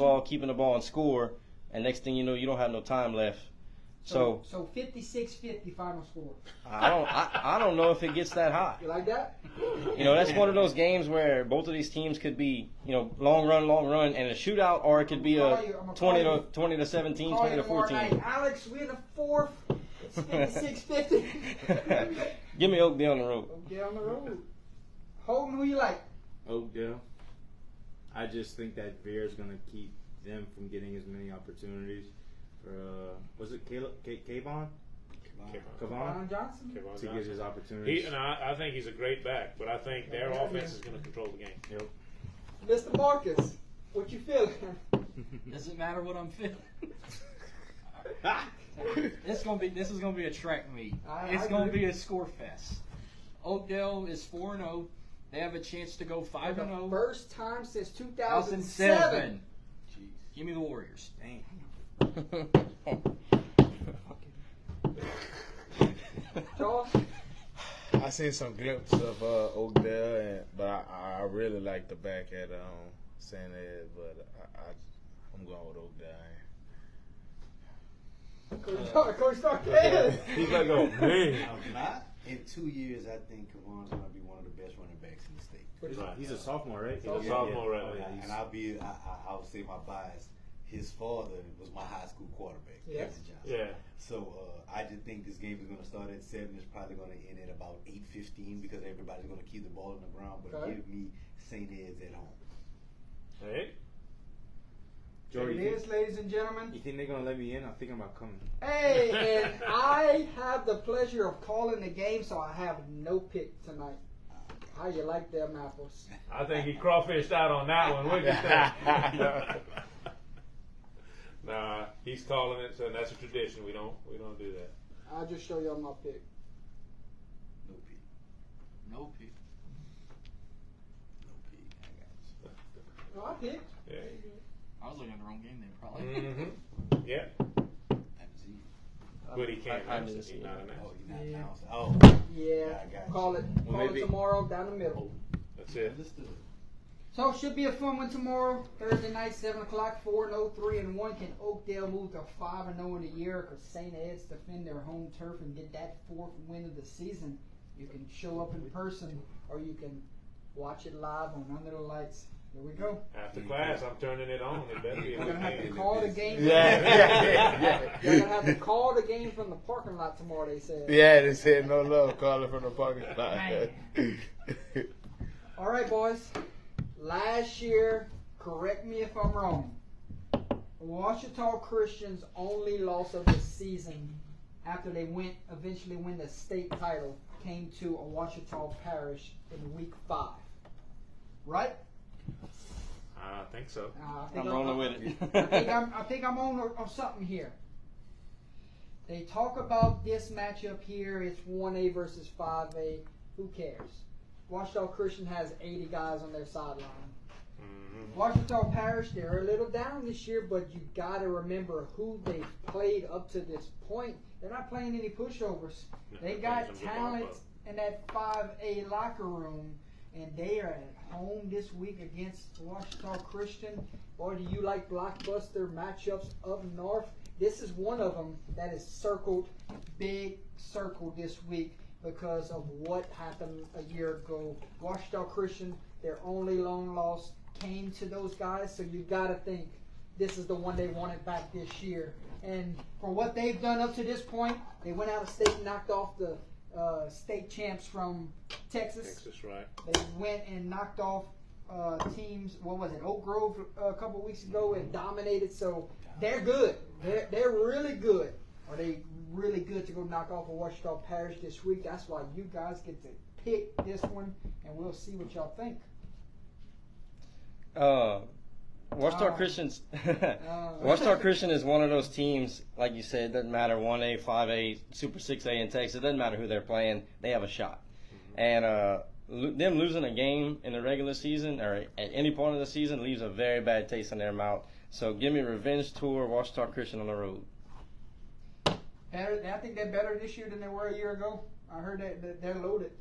ball and score. And next thing you know, you don't have no time left. So 56-50 final score. I don't know if it gets that high. You like that? You know, that's one of those games where both of these teams could be, long run, and a shootout, or it could be a 20 to 17, Call 20 you to tomorrow 14. night. Alex, we're in the fourth. It's 56-50. Give me Oakdale on the road. Get on the road. Holden, who you like? Oakdale. I just think that Veer's going to keep them from getting as many opportunities. Was it Kayvon? Ron Johnson? To get his opportunities. I think he's a great back, but I think their offense is going to control the game. Yep. Mr. Marcus, what you feeling? Doesn't matter what I'm feeling. This is gonna be a track meet. It's gonna be a score fest. Oakdale is 4-0. They have a chance to go 5-0. First time since 2007. 2007. Jeez. Give me the Warriors. Dang. Charles? I seen some glimpses of Oakdale, but I really like the back at St. Ed, but I'm going with Oakdale. Coach Starkhead. He's like, oh, man. In 2 years, I think Kavon's going to be one of the best running backs in the state. He's a sophomore, right? He's a sophomore, right? And I would say my bias. His father was my high school quarterback, Yes. Kevin Johnson. Yeah. So I just think this game is going to start at 7. It's probably going to end at about 8:15 because everybody's going to keep the ball on the ground. But Okay. give me St. Ed's at home. Hey. There it is, ladies and gentlemen. You think they're going to let me in? I'm thinking about coming. Hey, and I have the pleasure of calling the game, so I have no pick tonight. How you like them apples? I think he crawfished out on that one. What do you think? Nah, he's calling it, so that's a tradition. We don't do that. I'll just show y'all my pick. No P. No P. No P. I got you. No, I picked. Yeah. I was looking at the wrong game then, probably. Mm-hmm. Yeah. MZ. But he can't. I He's didn't not see an Oh, answer. you're not Yeah. announced. Oh. Yeah, I got you. call it maybe- tomorrow down the middle. That's it. Understood. So it should be a fun one tomorrow, Thursday night, 7 o'clock, 4-0, 3-1. Can Oakdale move to 5-0 in a year? Because St. Ed's defend their home turf and get that 4th win of the season. You can show up in person, or you can watch it live on Under the Lights. Here we go. After class, I'm turning it on. It better be a We're good gonna have to game. call the game. Yeah. You're gonna have to call the game from the parking lot tomorrow. They said. Yeah, they said no love calling from the parking lot. All right, boys. Last year, correct me if I'm wrong, Ouachita Christian's only loss of the season after they eventually win the state title came to Ouachita Parish in week 5. Right? I think so. I think I'm rolling with it. I think I'm on something here. They talk about this matchup here. It's 1A versus 5A. Who cares? Ouachita Christian has 80 guys on their sideline. Mm-hmm. Ouachita Parish, they're a little down this year, but you got to remember who they've played up to this point. They're not playing any pushovers. They got talent in that 5A locker room, and they are at home this week against Ouachita Christian. Boy, do you like blockbuster matchups up north? This is one of them that is circled, big circle this week because of what happened a year ago. Ouachita Christian, their only lone loss came to those guys, so you got to think this is the one they wanted back this year. And for what they've done up to this point, they went out of state and knocked off the state champs from Texas. Texas, right? They went and knocked off teams, what was it, Oak Grove a couple weeks ago and dominated. So they're good. They're really good. are they really good to go knock off a Washita Parish this week? That's why you guys get to pick this one, and we'll see what y'all think. Washita Christian's Washita Christian is one of those teams, like you said, it doesn't matter 1A, 5A, Super 6A in Texas, it doesn't matter who they're playing, they have a shot. And them losing a game in the regular season or at any point of the season leaves a very bad taste in their mouth. So give me revenge tour, Washita Christian on the road. I think they're better this year than they were a year ago. I heard that they're loaded.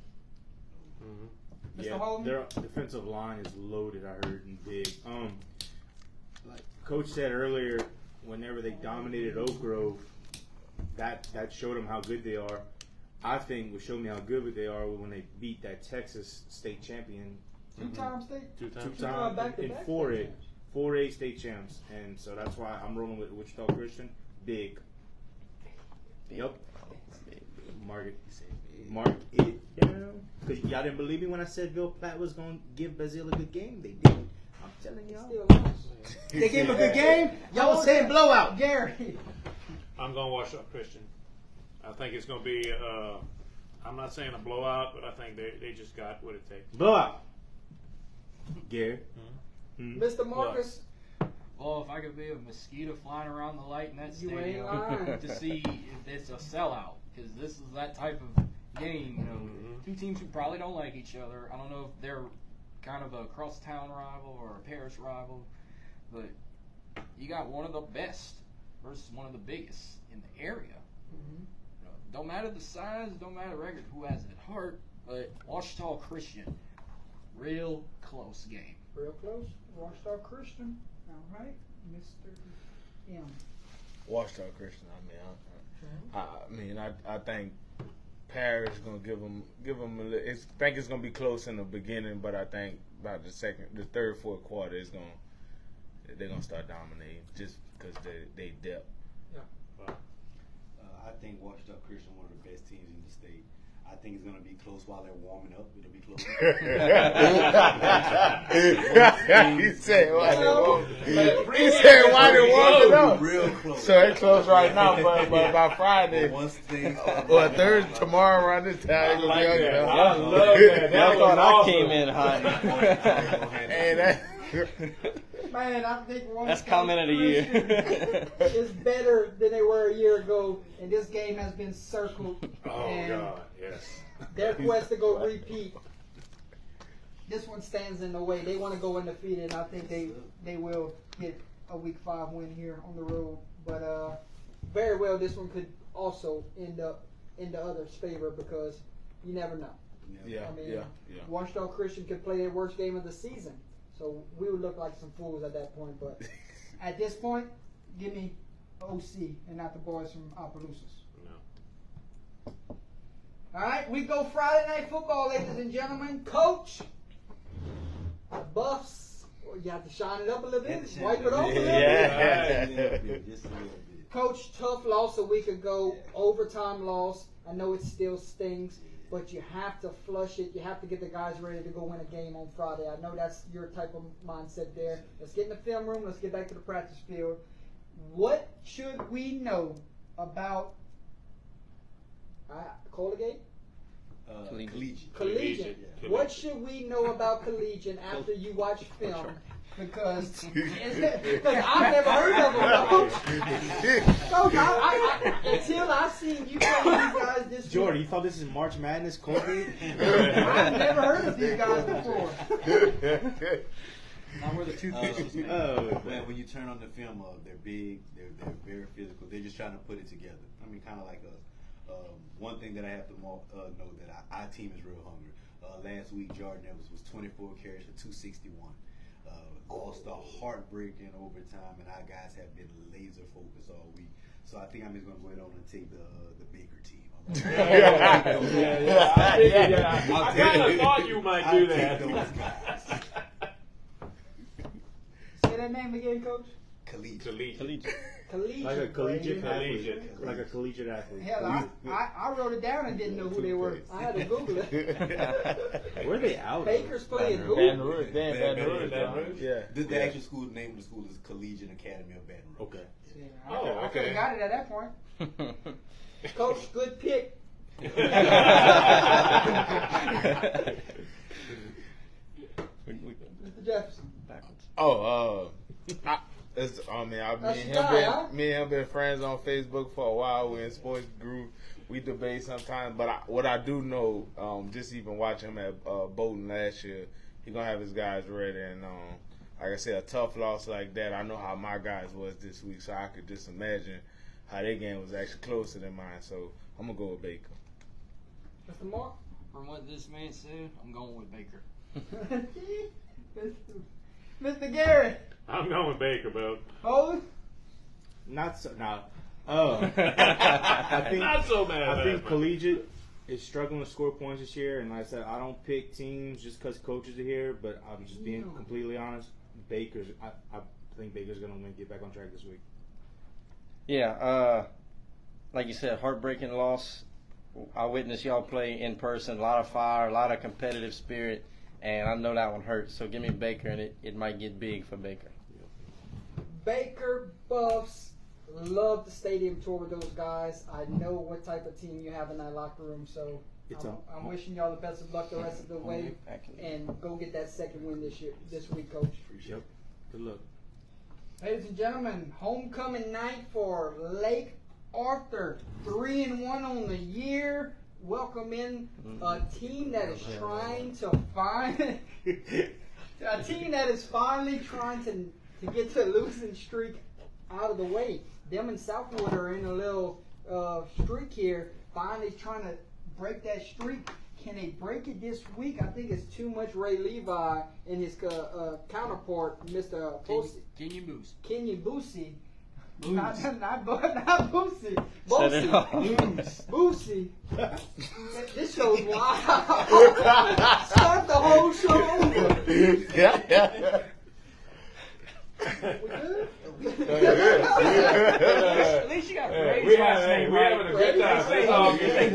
Mm-hmm. Mr. Holden? Their defensive line is loaded, I heard, and big. Like Coach said earlier, whenever they dominated Oak Grove, that showed them how good they are. I think what showed me how good they are when they beat that Texas state champion. Two-time state? Two-time in 4A. 4A state champs. And so that's why I'm rolling with Wichita Christian. Big. Yep. Mark it down. Because y'all didn't believe me when I said Ville Platte was going to give Bazille a good game. They didn't. I'm telling y'all. Still lost. They gave him a good game? Y'all was saying blowout. Gary. I'm going to wash up Christian. I think it's going to be, I'm not saying a blowout, but I think they just got what it takes. Blowout. Gary. Mr. Marcus. Well, if I could be a mosquito flying around the light in that You stadium ain't lying. to see if it's a sellout, because this is that type of game. You know, two teams who probably don't like each other. I don't know if they're kind of a cross-town rival or a parish rival, but you got one of the best versus one of the biggest in the area. You know, don't matter the size, don't matter the record, who has it at heart, but Washita Christian, real close game. Real close. Washita Christian. All right, Mr. M. Washita Christian. I think Parish gonna give them a little. I think it's gonna be close in the beginning, but I think about the third, fourth quarter they're gonna start dominating just because they depth. I think Washita Christian one of the best teams in the state. I think it's going to be close while they're warming up. It'll be close. He said why they're warming up. Real close. So it's close right now, but by Friday Once things or Thursday, tomorrow around this time, it's like gonna be that. ugly. I love that. I That thought was I awesome. came in hot. And that, Man, I think That's comment of the year. is better than they were a year ago, and this game has been circled. Oh, and God, yes. their quest to go repeat. This one stands in the way. They want to go undefeated, and I think they will get a Week 5 win here on the road. But very well, this one could also end up in the other's favor because you never know. yeah, I mean, yeah. Washita Christian could play their worst game of the season. So we would look like some fools at that point. But at this point, give me OC and not the boys from Opelousas. No. All right, we go Friday Night Football, ladies and gentlemen. Coach, the Buffs, well, you have to shine it up a little bit, wipe it off a little bit. Yeah. Just a little bit. Coach, tough loss a week ago, overtime loss. I know it still stings, but you have to flush it. You have to get the guys ready to go win a game on Friday. I know that's your type of mindset there. Let's get in the film room. Let's get back to the practice field. What should we know about Collegiate? Collegiate. Yeah. What should we know about Collegiate after you watch film? Because I've never heard of them, Coach. Coach, until I seen you play these guys this Jordan, week, you thought this is March Madness, Colgate? I've never heard of these guys before. Now we're the two pitches. Man, when you turn on the film, they're big, they're very physical. They're just trying to put it together. I mean, kind of like one thing that I have to know that our team is real hungry. Last week, Jordan Evans was 24 carries for 261. Lost a heartbreak in overtime, and our guys have been laser focused all week. So I think I'm just going to go ahead on and take the bigger team. I kind of thought you might do that. Take those guys. Say that name again, Coach. Collegiate. Collegiate. Like a collegiate Collegiate. athlete. Like a collegiate athlete. Hell, I wrote it down and didn't know who they were. I had to Google it. Where are they out? Bakers play in who? Baton Rouge. Baton Rouge. Baton Rouge. Yeah. The actual name of the school is Collegiate Academy of Baton Rouge. Okay. Yeah, Oh, could have got it at that point. Coach, good pick. Mr. Jefferson. Backwards. Me and him been friends on Facebook for a while. We're in sports group. We debate sometimes, but what I do know, just even watching him at Bolton last year, he gonna have his guys ready. And like I said, a tough loss like that, I know how my guys was this week, so I could just imagine how their game was actually closer than mine. So I'm gonna go with Baker. Mr. Mark? From what this man said, I'm going with Baker. Mr. Gary. I'm going with Baker, bro. Hold. Not so. Nah. I think Not so bad. I think collegiate is struggling to score points this year, and like I said, I don't pick teams just because coaches are here. But I'm just being completely honest. Baker's. I think Baker's gonna win. Get back on track this week. Yeah, like you said, heartbreaking loss. I witnessed y'all play in person. A lot of fire, a lot of competitive spirit, and I know that one hurts. So give me Baker, and it might get big for Baker. Baker Buffs love the stadium tour with those guys. I know what type of team you have in that locker room, so I'm wishing y'all the best of luck the rest of the way, and go get that second win this week, Coach. Yep. Good luck. Ladies and gentlemen, homecoming night for Lake Arthur, 3-1 on the year. Welcome in a team that is trying to find a team that is finally trying to get the losing streak out of the way. Them and Southwood are in a little streak here, finally trying to break that streak. Can they break it this week? I think it's too much Ray Levi and his counterpart, Mr. Kenyon Boosie. Not Boosie. Boosie. This show's wild. Start the whole show over. We good? At least you got Ray's last name right. We're having a good time. That's all good.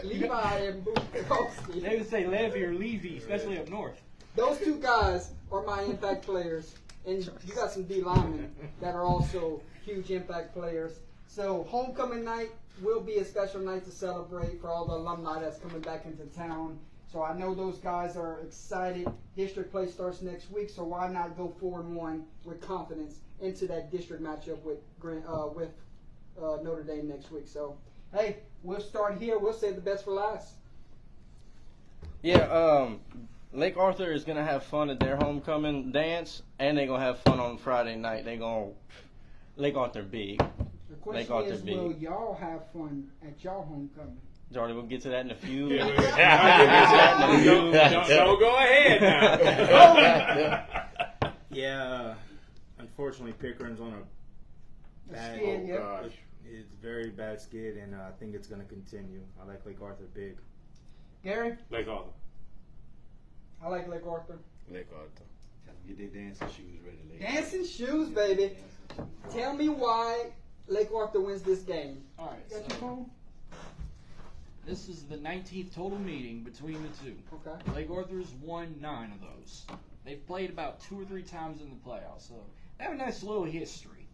Levi and Boosie. They would say Levy or Levy, especially up north. Those two guys are my impact players. And you got some D linemen that are also huge impact players. So homecoming night will be a special night to celebrate for all the alumni that's coming back into town. So I know those guys are excited. District play starts next week, so why not go 4-1 with confidence into that district matchup with Notre Dame next week. So, hey, we'll start here. We'll save the best for last. Yeah, Lake Arthur is going to have fun at their homecoming dance, and they're going to have fun on Friday night. They're going to Lake Arthur big. The question is, will y'all have fun at y'all homecoming? Jordan, we'll get to that in a few. Don't go ahead now. Yeah, unfortunately, Pickering's on a bad skid. It's a very bad skid, and I think it's going to continue. I like Lake Arthur big. Gary? Lake Arthur. I like Lake Arthur. Lake Arthur. Get their dancing shoes ready. Dancing shoes, baby. Tell me why Lake Arthur wins this game. All right. Got your phone? This is the 19th total meeting between the two. Okay. Lake Arthur's won 9 of those. They've played about 2 or 3 times in the playoffs, so they have a nice little history.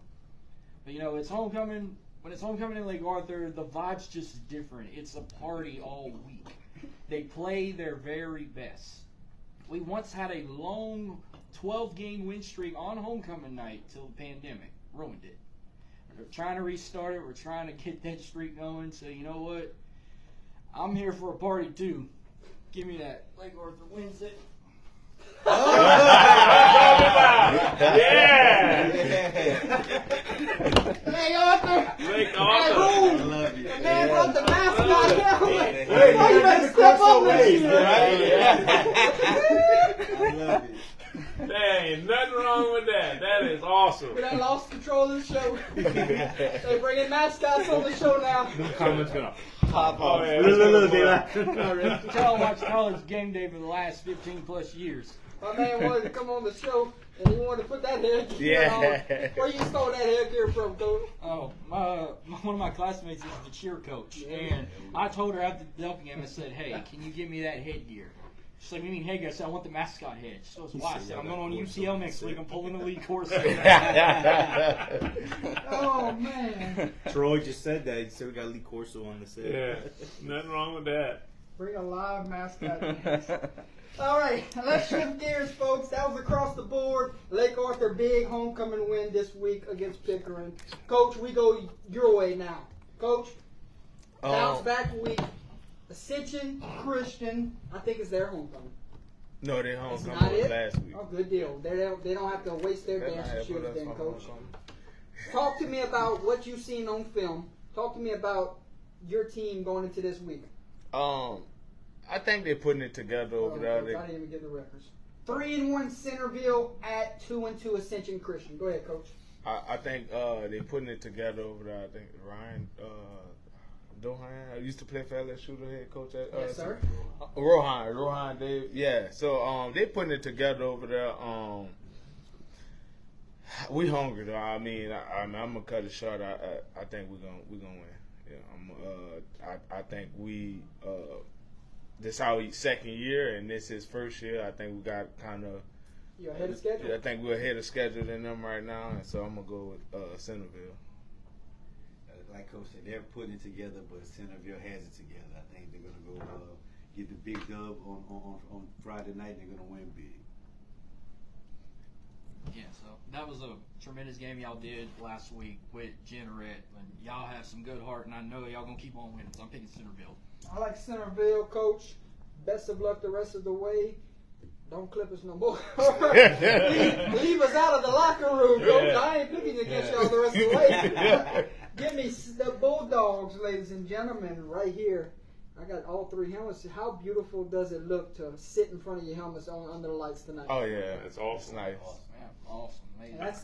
But it's homecoming. When it's homecoming in Lake Arthur, the vibe's just different. It's a party all week. They play their very best. We once had a long 12-game win streak on homecoming night till the pandemic ruined it. We're trying to restart it. We're trying to get that streak going. So you know what? I'm here for a party too. Give me that. Lake Arthur wins it. Yeah! Lake Arthur! Lake Arthur! I love you. The man brought the mascot down. Hey, Oh, you better step up this year. I love it. There ain't nothing wrong with that. That is awesome. We done lost control of the show. They bringing mascots on the show now. Comments gonna Pop Oh, off. yeah. Tell watch college game day for the last 15 plus years. My man wanted to come on the show, and he wanted to put that headgear on. Where you stole that headgear from, Coach? Oh, one of my classmates is the cheer coach, and I told her after dumping him, I said, "Hey, can you give me that headgear?" She's like, "We mean, hey guys, I want the mascot head." She goes, "Why?" I said, "I'm going on Corso, UCL next week. I'm pulling the league course." Oh man. Troy just said that. He said we got Lee Corso on the set. Yeah, nothing wrong with that. Bring a live mascot. All right, let's shift gears, folks. That was across the board. Lake Arthur, big homecoming win this week against Pickering. Coach, we go your way now. Coach, bounce back week. Ascension Christian, I think it's their homecoming. No, they It's homecoming not was it? last week. Oh, good deal. They don't have to waste their dance and shoes then, Coach. Talk to me about what you've seen on film. Talk to me about your team going into this week. I think they're putting it together over there. Coach, I didn't even get the records. 3-1 Centerville at 2-2 Ascension Christian. Go ahead, Coach. I think they're putting it together over there. I think Ryan Dohan, I used to play for LSU, the head coach at Yes, sir. Rohan, yeah. So they putting it together over there. We hungry though. I mean, I'm gonna cut it short. I think we're gonna win. Yeah, I think we this our second year and this is first year. I think we got kind of. You ahead of schedule? I think we're ahead of schedule than them right now, and so I'm gonna go with Centerville. Like Coach said, they're putting it together, but Centerville has it together. I think they're gonna go get the big dub on Friday night. And they're gonna win big. Yeah, so that was a tremendous game y'all did last week with Jeanneret. And y'all have some good heart, and I know y'all gonna keep on winning. So I'm picking Centerville. I like Centerville, Coach. Best of luck the rest of the way. Don't clip us no more. leave us out of the locker room, Coach. Yeah. I ain't picking against y'all the rest of the way. Give me the Bulldogs, ladies and gentlemen, right here. I got all three helmets. How beautiful does it look to sit in front of your helmets under the lights tonight? Oh yeah, That's awesome. nice. Man, awesome. Amazing. And that's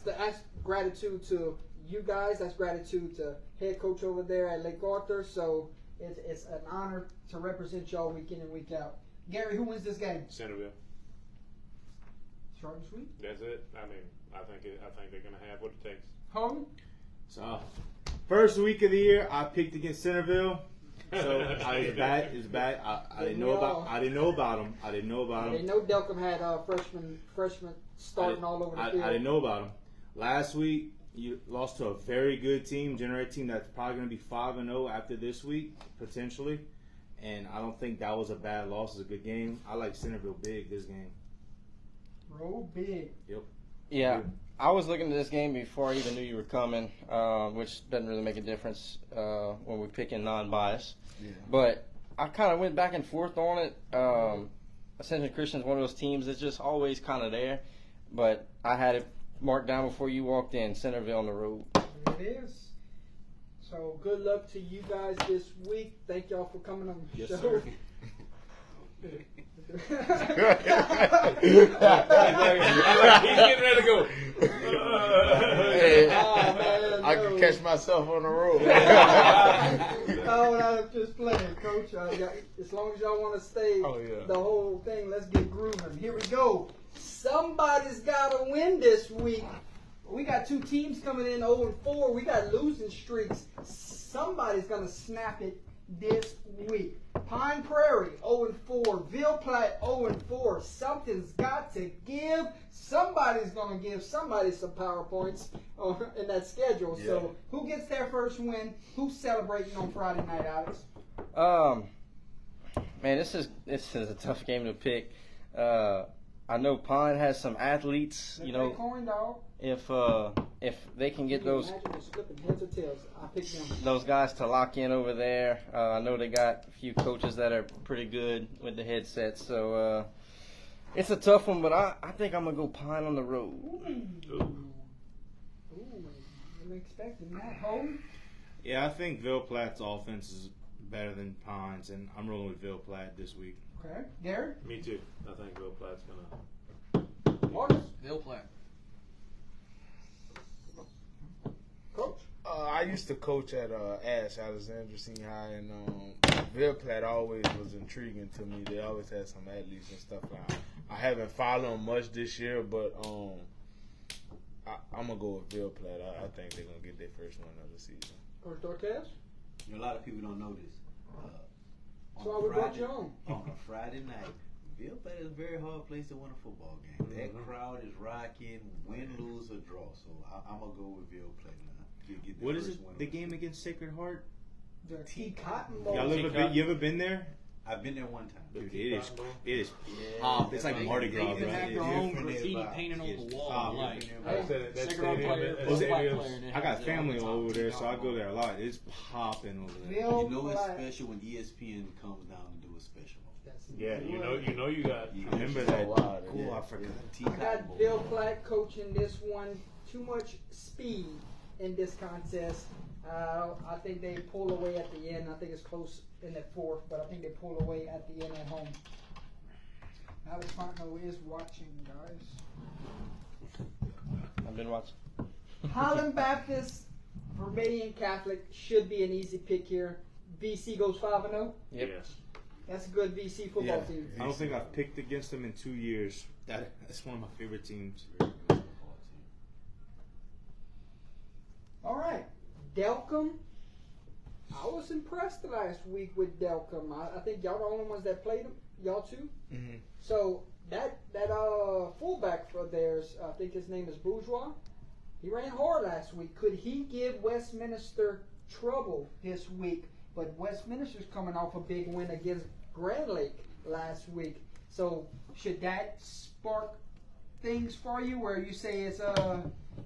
gratitude to you guys. That's gratitude to head coach over there at Lake Arthur. So it's an honor to represent y'all week in and week out. Gary, who wins this game? Centerville. Short and sweet. That's it. I mean, I think they're gonna have what it takes. Holden? So, first week of the year, I picked against Centerville. So it's bad. I didn't know about. I didn't know about them. I didn't know Delcom had freshmen starting all over the field. I didn't know about them. Last week, you lost to a very good team, Jeanneret team that's probably going to be 5-0 after this week, potentially. And I don't think that was a bad loss. It's a good game. I like Centerville big this game. Roll big. Yep. Yeah, I was looking at this game before I even knew you were coming, which doesn't really make a difference when we're picking non-bias. Yeah. But I kind of went back and forth on it. Ascension Christian is one of those teams that's just always kind of there. But I had it marked down before you walked in, Centerville on the road. It is. So good luck to you guys this week. Thank y'all for coming on the Yes, show. sir. He's getting ready to go. Hey, Oh, man, I no. can catch myself on the road. Oh, I'm just playing, Coach. As long as y'all want to stay Oh, yeah. the whole thing, let's get grooving. Here we go. Somebody's got to win this week. We got two teams coming in 0-4. We got losing streaks. Somebody's going to snap it this week. Pine Prairie 0-4. Ville Platte 0-4. Something's got to give. Somebody's going to give somebody some power points in that schedule. Yeah. So who gets their first win? Who's celebrating on Friday night, Alex? Man, this is a tough game to pick. I know Pine has some athletes. You know, Corn dog. if they can get those Imagine it's flipping heads or tails. I picked them. those guys to lock in over there. I know they got a few coaches that are pretty good with the headsets, so it's a tough one. But I think I'm gonna go Pine on the road. Ooh, I'm expecting that. Holden? Yeah, I think Ville Platte's offense is better than Pine's, and I'm rolling with Ville Platte this week. Okay. Gary? Me too. I think Ville Platte's gonna. Marcus? Ville Platte. Coach? I used to coach at Ash Alexandria Senior High, and Ville Platte always was intriguing to me. They always had some athletes and stuff. I haven't followed them much this year, but I'm gonna go with Ville Platte. I think they're gonna get their first win of the season. Coach Dorcas? You know, a lot of people don't know this. So I would brought you on. On a Friday night, Bill Platt is a very hard place to win a football game. That crowd is rocking, win, lose, or draw. So I'm going to go with Bill Platt now. Get the What is first it? win The of game against Sacred Heart? The T Cotton Bowl. You ever been there? I've been there one time. Dude, it is Yeah, pop. It's like they- Mardi they Gras. They even bro. have It their is. own different graffiti vibe. painted on It's the wall. pop. Like, I said that Sacred Heart stadium player, at black stadiums. player, and it I got has it on family the top. over there, so I go there a lot. It's popping over there. Bill You know it's Platt. special when ESPN comes down to do a special. That's Yeah, you know you got. Yeah. Remember that? Wow, Cool, Yeah. I forgot. T I Cotton got Bowl. Bill Platt coaching this one. Too much speed in this contest. I think they pull away at the end. I think it's close in the fourth, but I think they pull away at the end at home. Alex Fontenot is watching, guys. I've been watching. Highland Baptist, Verbadian Catholic should be an easy pick here. VC goes 5-0. Yep. Yes. That's a good VC football Yeah. team. I don't think I've picked against them in 2 years. That's one of my favorite teams. All right, Delcom. I was impressed last week with Delcom. I think y'all the only ones that played them. Y'all too. Mm-hmm. So that fullback for theirs, I think his name is Bourgeois. He ran hard last week. Could he give Westminster trouble this week? But Westminster's coming off a big win against Grand Lake last week. So should that spark things for you where you say it's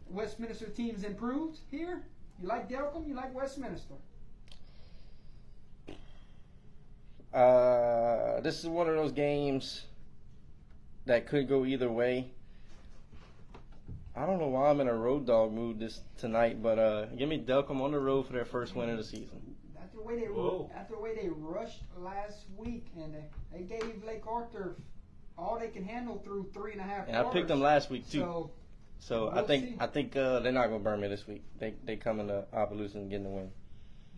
Westminster team's improved here? You like Delcom? You like Westminster? This is one of those games that could go either way. I don't know why I'm in a road dog mood tonight, but give me Delcom on the road for their first win of the season. After the way they rushed last week, and they gave Lake Arthur all they can handle through 3.5 quarters. And I picked them last week too. So we'll I think see. they're not gonna burn me this week. They coming to Opelousas and getting the win.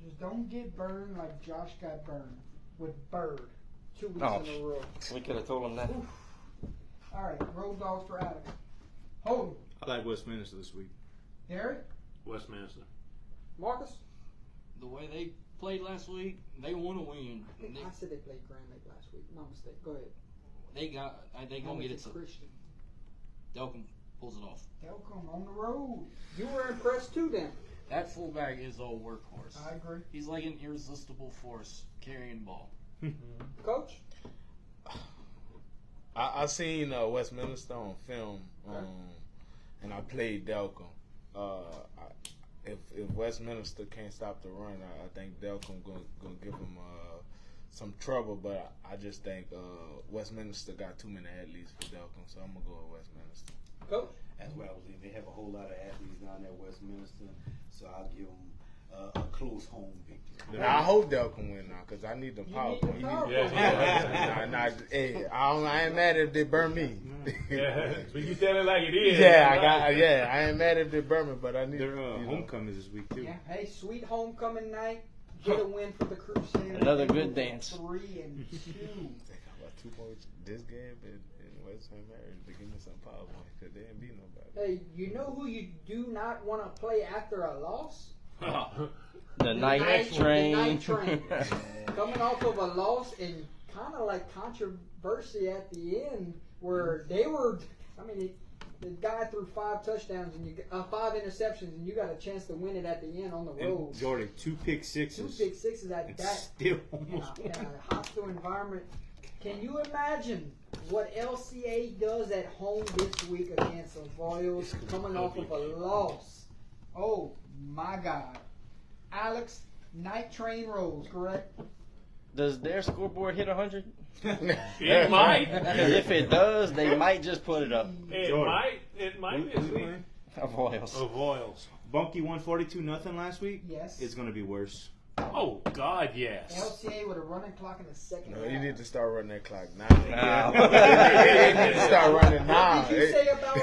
Just don't get burned like Josh got burned with Bird 2 weeks Oh, in a row. We could have told them that. Oof. All right, road dogs for Alex. Holden, I like Westminster this week. Derek, Westminster. Marcus. The way they played last week, they want to win. I said they played Grand Lake last week. My mistake. Go ahead. They gonna get it. To Christian. Delcom pulls it off. Delcom on the road. You were impressed too, then. That fullback is a workhorse. I agree. He's like an irresistible force carrying the ball. Coach. I seen Westminster on film, and I played Delcom. If Westminster can't stop the run, I think Delcom gonna give them some trouble. But I just think Westminster got too many athletes for Delcom, so I'm gonna go with Westminster. Coach. That's what I was thinking. They have a whole lot of athletes down there at Westminster, so I'll give them a close home victory. I hope Delcom win now because I need the power need the point. power point. Hey, I ain't mad if they burn me. Yeah, but you tell it like it is. I ain't mad if they burn me, but I need Their homecoming is this week too. Yeah. Hey, sweet homecoming night. Get a win for the Crusaders. Another good dance. 3-2. About 2 points this game in West St. Mary's to give me some power points because they ain't beat nobody. Hey, you know who you do not want to play after a loss? The night train. The night train. Coming off of a loss and kind of like controversy at the end where they were, the guy threw 5 touchdowns and 5 interceptions and you got a chance to win it at the end on the road. And Jordan, 2 pick sixes. 2 pick sixes at And that. still almost In a hostile environment. Can you imagine what LCA does at home this week against the Royals coming off of a loss? Oh my God. Alex, night train rolls, correct? Does their scoreboard hit 100? It might. Because if it does, they might just put it up. It Jordan. might. It might this week. Of oils. Of oils. Bunky 142-0 last week. Yes. It's gonna be worse. Oh God, yes. LCA with a running clock in the second No, half. you need to start running that clock now. Now. You need to start running now. What did you say about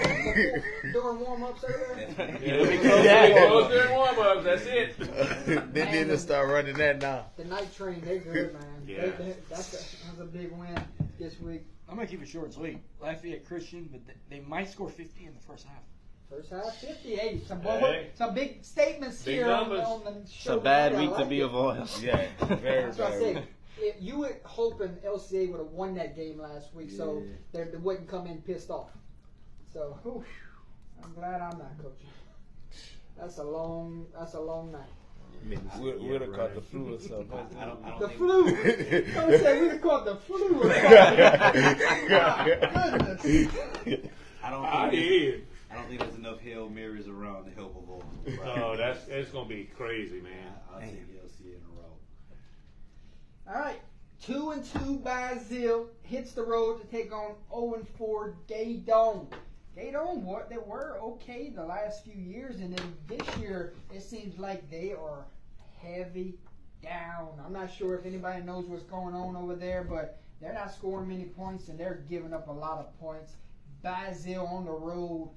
during warm-ups earlier? They close during warm-ups. That's it. They need to start running that now. The night train, they're good, man. Yeah. That's a big win this week. I'm gonna keep it short and sweet. Lafayette Christian, but they might score 50 in the first half. First half, 58. Hey. Some big statements Big here numbers. on the It's show. a bad tonight. I week to like be it. of oils. Yeah, very That's what I bad. said. you would hope an LCA would have won that game last week, so they wouldn't come in pissed off. So whew, I'm glad I'm not coaching. That's a long night. We'd have caught the flu or something. I don't The think- flu. Don't say we'd have caught the flu. Goodness. I don't think there's enough Hail Marys around to help avoid. Oh, it's gonna be crazy, man. I'll take LCA in a row. All right, 2-2 Basile hits the road to take on 0-4 Gaydon. Gaydon, what they were okay the last few years, and then this year it seems like they are heavy down. I'm not sure if anybody knows what's going on over there, but they're not scoring many points and they're giving up a lot of points. Basile on the road,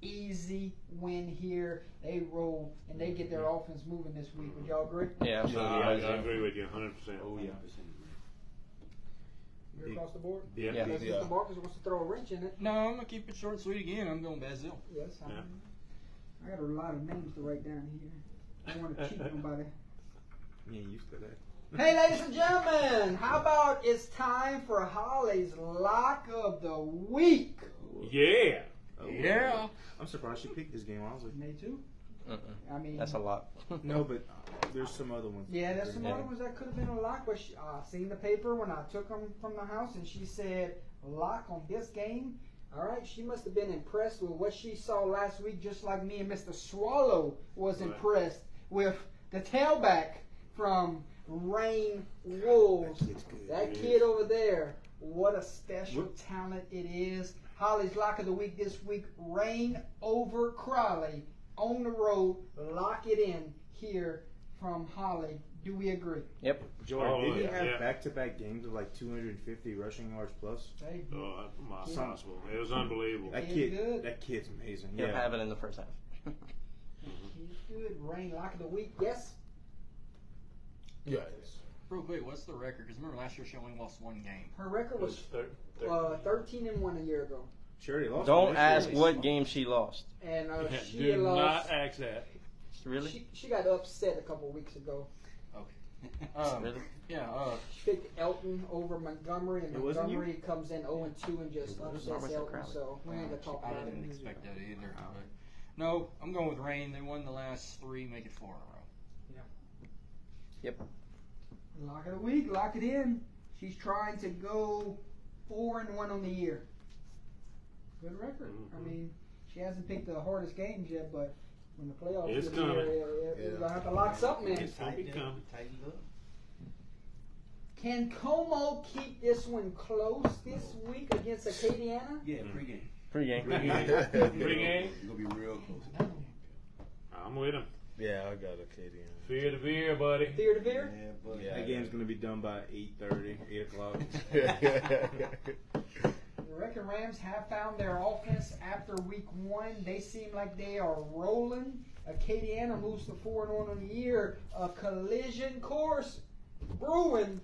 easy win here. They roll and they get their offense moving this week. Would y'all agree? Yeah, absolutely. I agree with you 100%. Oh yeah. You're across the board? Yeah. Yeah. Unless Mr. Marcus wants to throw a wrench in it. No, I'm gonna keep it short and sweet again. I'm going Basile. Yes, Yeah. I got a lot of names to write down here. I don't want to cheat nobody. Yeah, you used to that. Hey, ladies and gentlemen, how about it's time for Holly's Lock of the Week? Yeah. Yeah. I'm surprised she picked this game, honestly. Me too. I mean, That's a lot. No, but there's some other ones. yeah, there's some Yeah. other ones that could have been a lock, but I seen the paper when I took them from the house, and she said lock on this game. All right, she must have been impressed with what she saw last week, just like me and Mr. Swallow was Right. impressed with the tailback from Rain Wolves. That kid over there, what a special talent it is. Holly's Lock of the Week this week, Rain over Crowley on the road. Lock it in here from Holly. Do we agree? Yep. Jordan, did he have yeah. back-to-back games of like 250 rushing yards plus? Hey, Oh, that's impossible. It was unbelievable. That He's good. that kid's amazing. He'll Yeah. have it in the first half. he's good. Rain Lock of the Week. Yes. Yeah. Real quick, what's the record? Because remember last year she only lost one game. Her record It was was 13-1 a year ago, She already lost. Don't one this ask year. what game she lost. and she Do lost. not ask that. Really? She got upset a couple weeks ago. Okay. Really? Yeah. She picked Elton over Montgomery, and It wasn't you? Montgomery comes in 0-2 and just upsets Marcus Elton. Crowley. So we ain't gonna talk I about didn't it. expect that either. But no, I'm going with Rain. They won the last three, make it 4 in a row. Yep. Lock of the Week. Lock it in. She's trying to go 4-1 on the year. Good record. I mean, she hasn't picked the hardest games yet, but when the playoffs It's get here, coming. we're gonna have to lock something in. It's gonna be coming. Tighten up. Can Como keep this one close this week against Acadiana? Yeah, pregame. Pre-game. Pre-game. You're gonna be real close. I'm with him. Yeah, I got Acadian. Fear to veer, buddy. Fear to beer? Yeah, but Yeah. That game's gonna be done by 8:30, 8 o'clock. The Wrecking Rams have found their offense after week 1. They seem like they are rolling. Acadiana moves to 4-1 on the year. A collision course brewing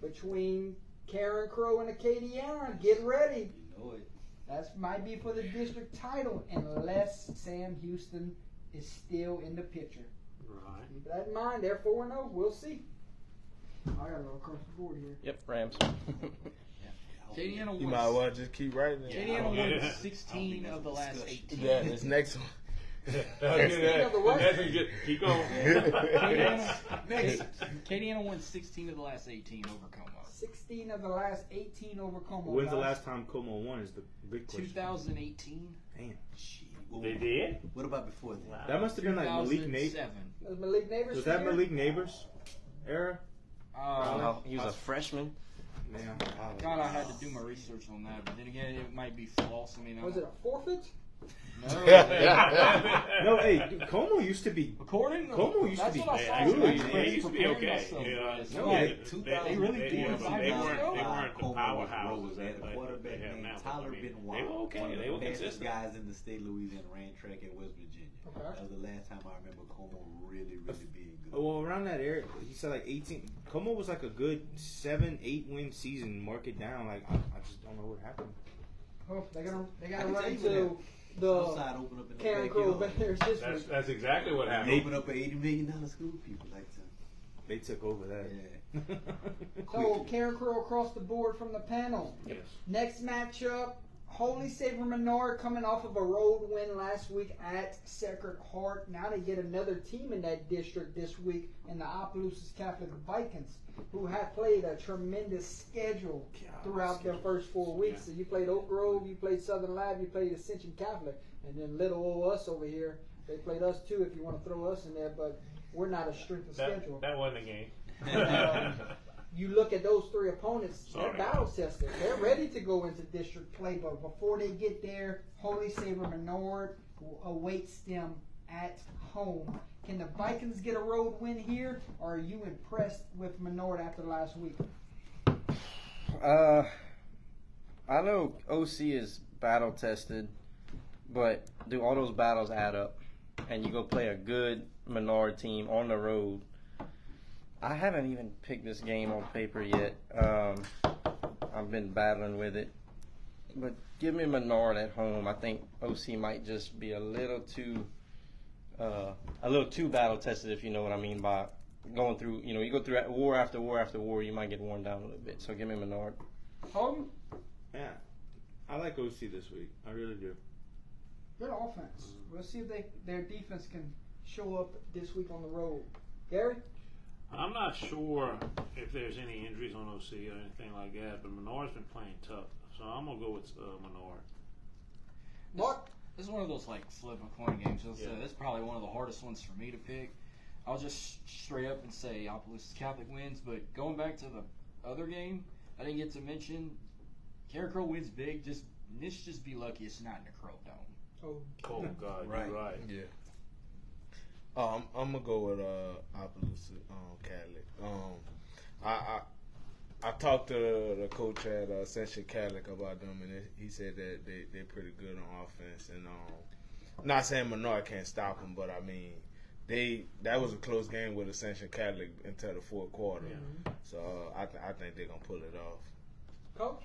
between Karen Crow and Acadiana. Get ready. you know it. That might be for the district title unless Sam Houston is still in the picture. Right. Keep that in mind. They're 4-0. We'll see. I gotta go across the board here. Yep, Rams. Acadiana You won. might well just keep writing it. Acadiana Yeah. won 16 of the last 18. Yeah, this next one. That's what you just keep going. Acadiana won 16 of the last 18 over Como. 16 of the last 18 over Como. When's the guys. last time Como won? Is the big question. 2018. Damn. Shit. Well, They did? What about before that? That must have been like Malik Neighbors. 2007. Was Malik Neighbors Was that here? Malik Neighbors era? He was a freshman. Yeah. God, I had to do my research on that, but then again, it might be false. I mean, Was it a forfeit? No. No, hey, dude, Como used to be. According to Como used to that's be what I saw. good. So I was They used to be preparing okay. myself for Yeah. this. No, Like, they- they really They did. weren't the Como powerhouses was that at a they quarterback have named now. Tyler I mean, Benoit. they were okay. One of They the were fastest consistent. guys in the state of Louisiana, ran track in West Virginia. Okay. That was the last time I remember Como really being good. Well, around that area, he said like 18. Como was like a good 7-8 win season. Mark it down. Like I just don't know what happened. Oh, they gotta I run can tell you into the Outside open up in the Karen Crow backyard. Bears this That's, week. that's exactly what They happened. open up an $80 million school. People like to. They took over that. Yeah. So, Karen Crow across the board from the panel. Yes. Next matchup, Holy Savior Menard coming off of a road win last week at Sacred Heart. Now they get another team in that district this week in the Opelousas Catholic Vikings, who have played a tremendous schedule throughout their first 4 weeks. So you played Oak Grove, you played Southern Lab, you played Ascension Catholic, and then little old us over here. They played us too if you want to throw us in there, but we're not a strength of schedule. That wasn't a game. You look at those three opponents, they're Sorry. battle tested. They're ready to go into district play, but before they get there, Holy Savior Menard awaits them at home. Can the Vikings get a road win here, or are you impressed with Menard after last week? I know OC is battle tested, but do all those battles add up? And you go play a good Menard team on the road. I haven't even picked this game on paper yet. I've been battling with it. But give me Menard at home. I think OC might just be a little too battle tested, if you know what I mean by going through. You know, you go through war after war after war, you might get worn down a little bit. So give me Menard. Home, Yeah, I like OC this week. I really do. good offense. We'll see if their defense can show up this week on the road. Gary? I'm not sure if there's any injuries on OC or anything like that, but Menard's been playing tough, so I'm gonna go with Menard. Mark? This is one of those like flip a coin games. So Yeah. This is probably one of the hardest ones for me to pick. I'll just straight up and say Opelousas Catholic wins. But going back to the other game, I didn't get to mention Karen Crow wins big. Just be lucky it's not in the Crow Dome. Oh God, Right. you're right. Yeah. I'm gonna go with Opelousas Catholic. I talked to the coach at Ascension Catholic about them, and he said that they're pretty good on offense. And not saying Menard can't stop them, but I mean that was a close game with Ascension Catholic until the fourth quarter. Yeah. So I think they're gonna pull it off. Coach?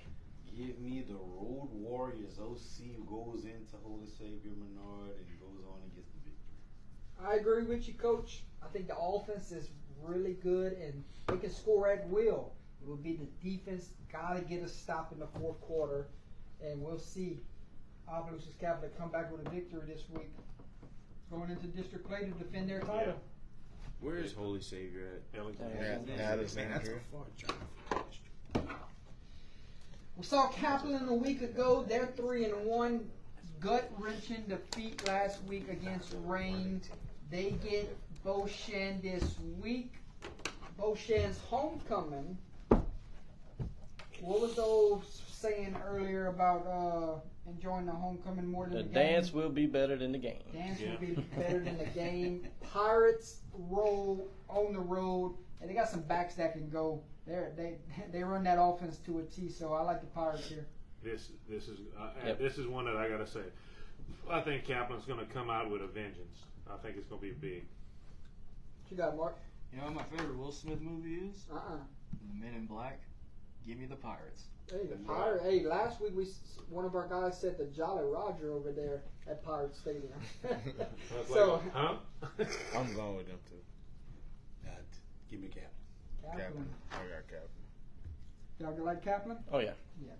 Give me the Road Warriors. OC goes into Holy Savior Menard and goes on and gets the victory. I agree with you, Coach. I think the offense is really good, and they can score at will. It will be the defense got to get a stop in the fourth quarter, and we'll see Opelousas Catholic come back with a victory this week, going into district play to defend their title. Where is Holy Savior at? Alexander. Alexander. We saw Kaplan a week ago. They're 3-1. Gut-wrenching defeat last week against Rain. They get Beauchamp this week. Beauchamp's homecoming. What was the old saying earlier about enjoying the homecoming more than The the game? dance will be better than the game. Dance Yeah. will be better than the game. Pirates roll on the road, and they got some backs that can go. They run that offense to a T. So I like the Pirates here. This is Yep. this is one that I gotta say. I think Kaplan's gonna come out with a vengeance. I think it's gonna be big. What you got, Mark? You know what my favorite Will Smith movie is? Uh-uh. The Men in Black. Give me the Pirates. Hey, the Pirate. Hey, last week one of our guys said the Jolly Roger over there at Pirate Stadium. That's So- like, huh? I'm going with them too. Give me Cap. Kaplan. I got Kaplan. Y'all like Kaplan? Oh yeah, Yeah.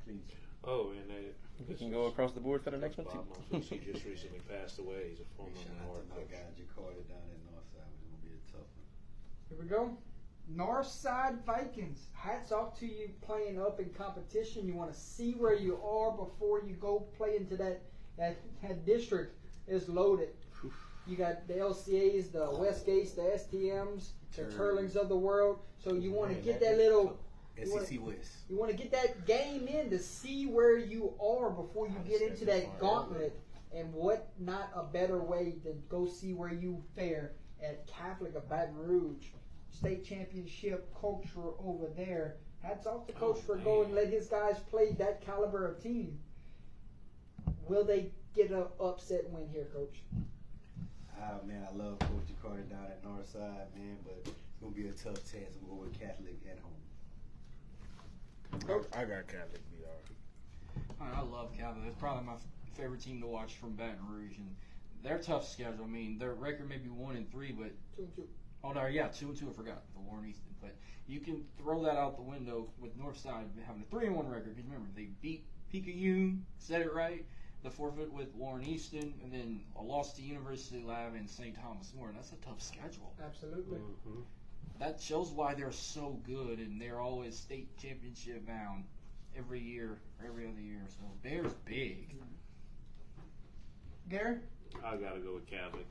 Please. Oh, and we can go across the board for the next one Bob too. Moses, he just recently passed away. He's a former Shout out Menard to my coach. guy Jakarta down at Northside. It's gonna be a tough one. Here we go. Northside Vikings. Hats off to you playing up in competition. You want to see where you are before you go play into that district is loaded. You got the LCAs, the Westgates, the STMs, the Turlings of the world. So you want to get that little. SEC West. You want to get that game in to see where you are before you get into that gauntlet. And what not a better way than go see where you fare at Catholic of Baton Rouge. State championship culture over there. Hats off to Coach for going and let his guys play that caliber of team. Will they get an upset win here, Coach? Man, I love Coach Jakarta down at Northside, man, but it's gonna be a tough test. I'm going with Catholic at home. I got Catholic BR. I love Catholic. It's probably my favorite team to watch from Baton Rouge, and their tough schedule. I mean, their record may be 1-3, but 2-2. Oh no, yeah, 2-2. I forgot the Warren Easton, but you can throw that out the window with Northside having a 3-1 record. Because remember, they beat Picayune, said it right. The forfeit with Warren Easton, and then a loss to University Lab and St. Thomas More. That's a tough schedule. Absolutely. Mm-hmm. That shows why they're so good, and they're always state championship bound every year or every other year. So Bears big. Gary, I gotta go with Catholic.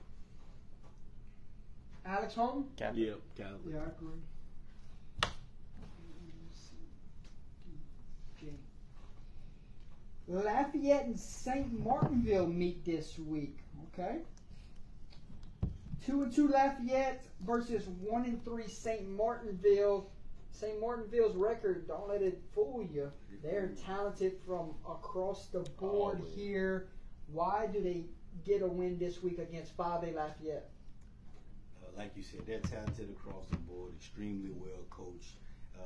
Alex Holm. Yep, Catholic. Yeah, I agree. Lafayette and St. Martinville meet this week. Okay. 2-2 Lafayette versus 1-3 St. Martinville. St. Martinville's record, don't let it fool you. They're talented from across the board here. Why do they get a win this week against 5A Lafayette? Like you said, they're talented across the board, extremely well coached.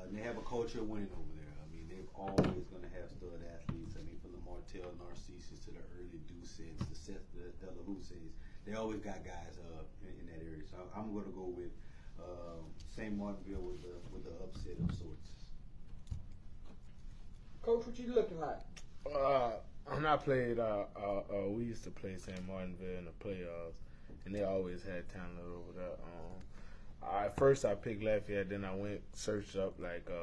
And they have a culture of winning over there. I mean, they're always going to have stud athletes. I mean, from the Martell Narcissus to the early Deuces, the Seth Delahousses, they always got guys in that area. So I'm going to go with St. Martinville with the upset of sorts. Coach, what you looking like? When I played, we used to play St. Martinville in the playoffs, and they always had talent over there. At first I picked Lafayette, then I searched up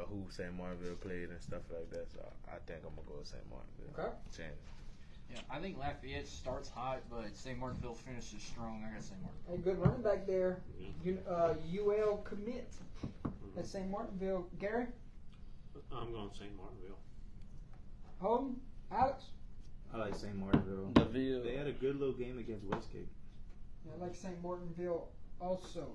who St. Martinville played and stuff like that. So I think I'm gonna go with St. Martinville. Okay. Yeah, I think Lafayette starts hot, but St. Martinville finishes strong. I got St. Martinville. A good running back there. UL commit at St. Martinville. Gary? I'm going St. Martinville. Holden? Alex? I like St. Martinville. DeVille. They had a good little game against Westgate. Yeah, I like St. Martinville also.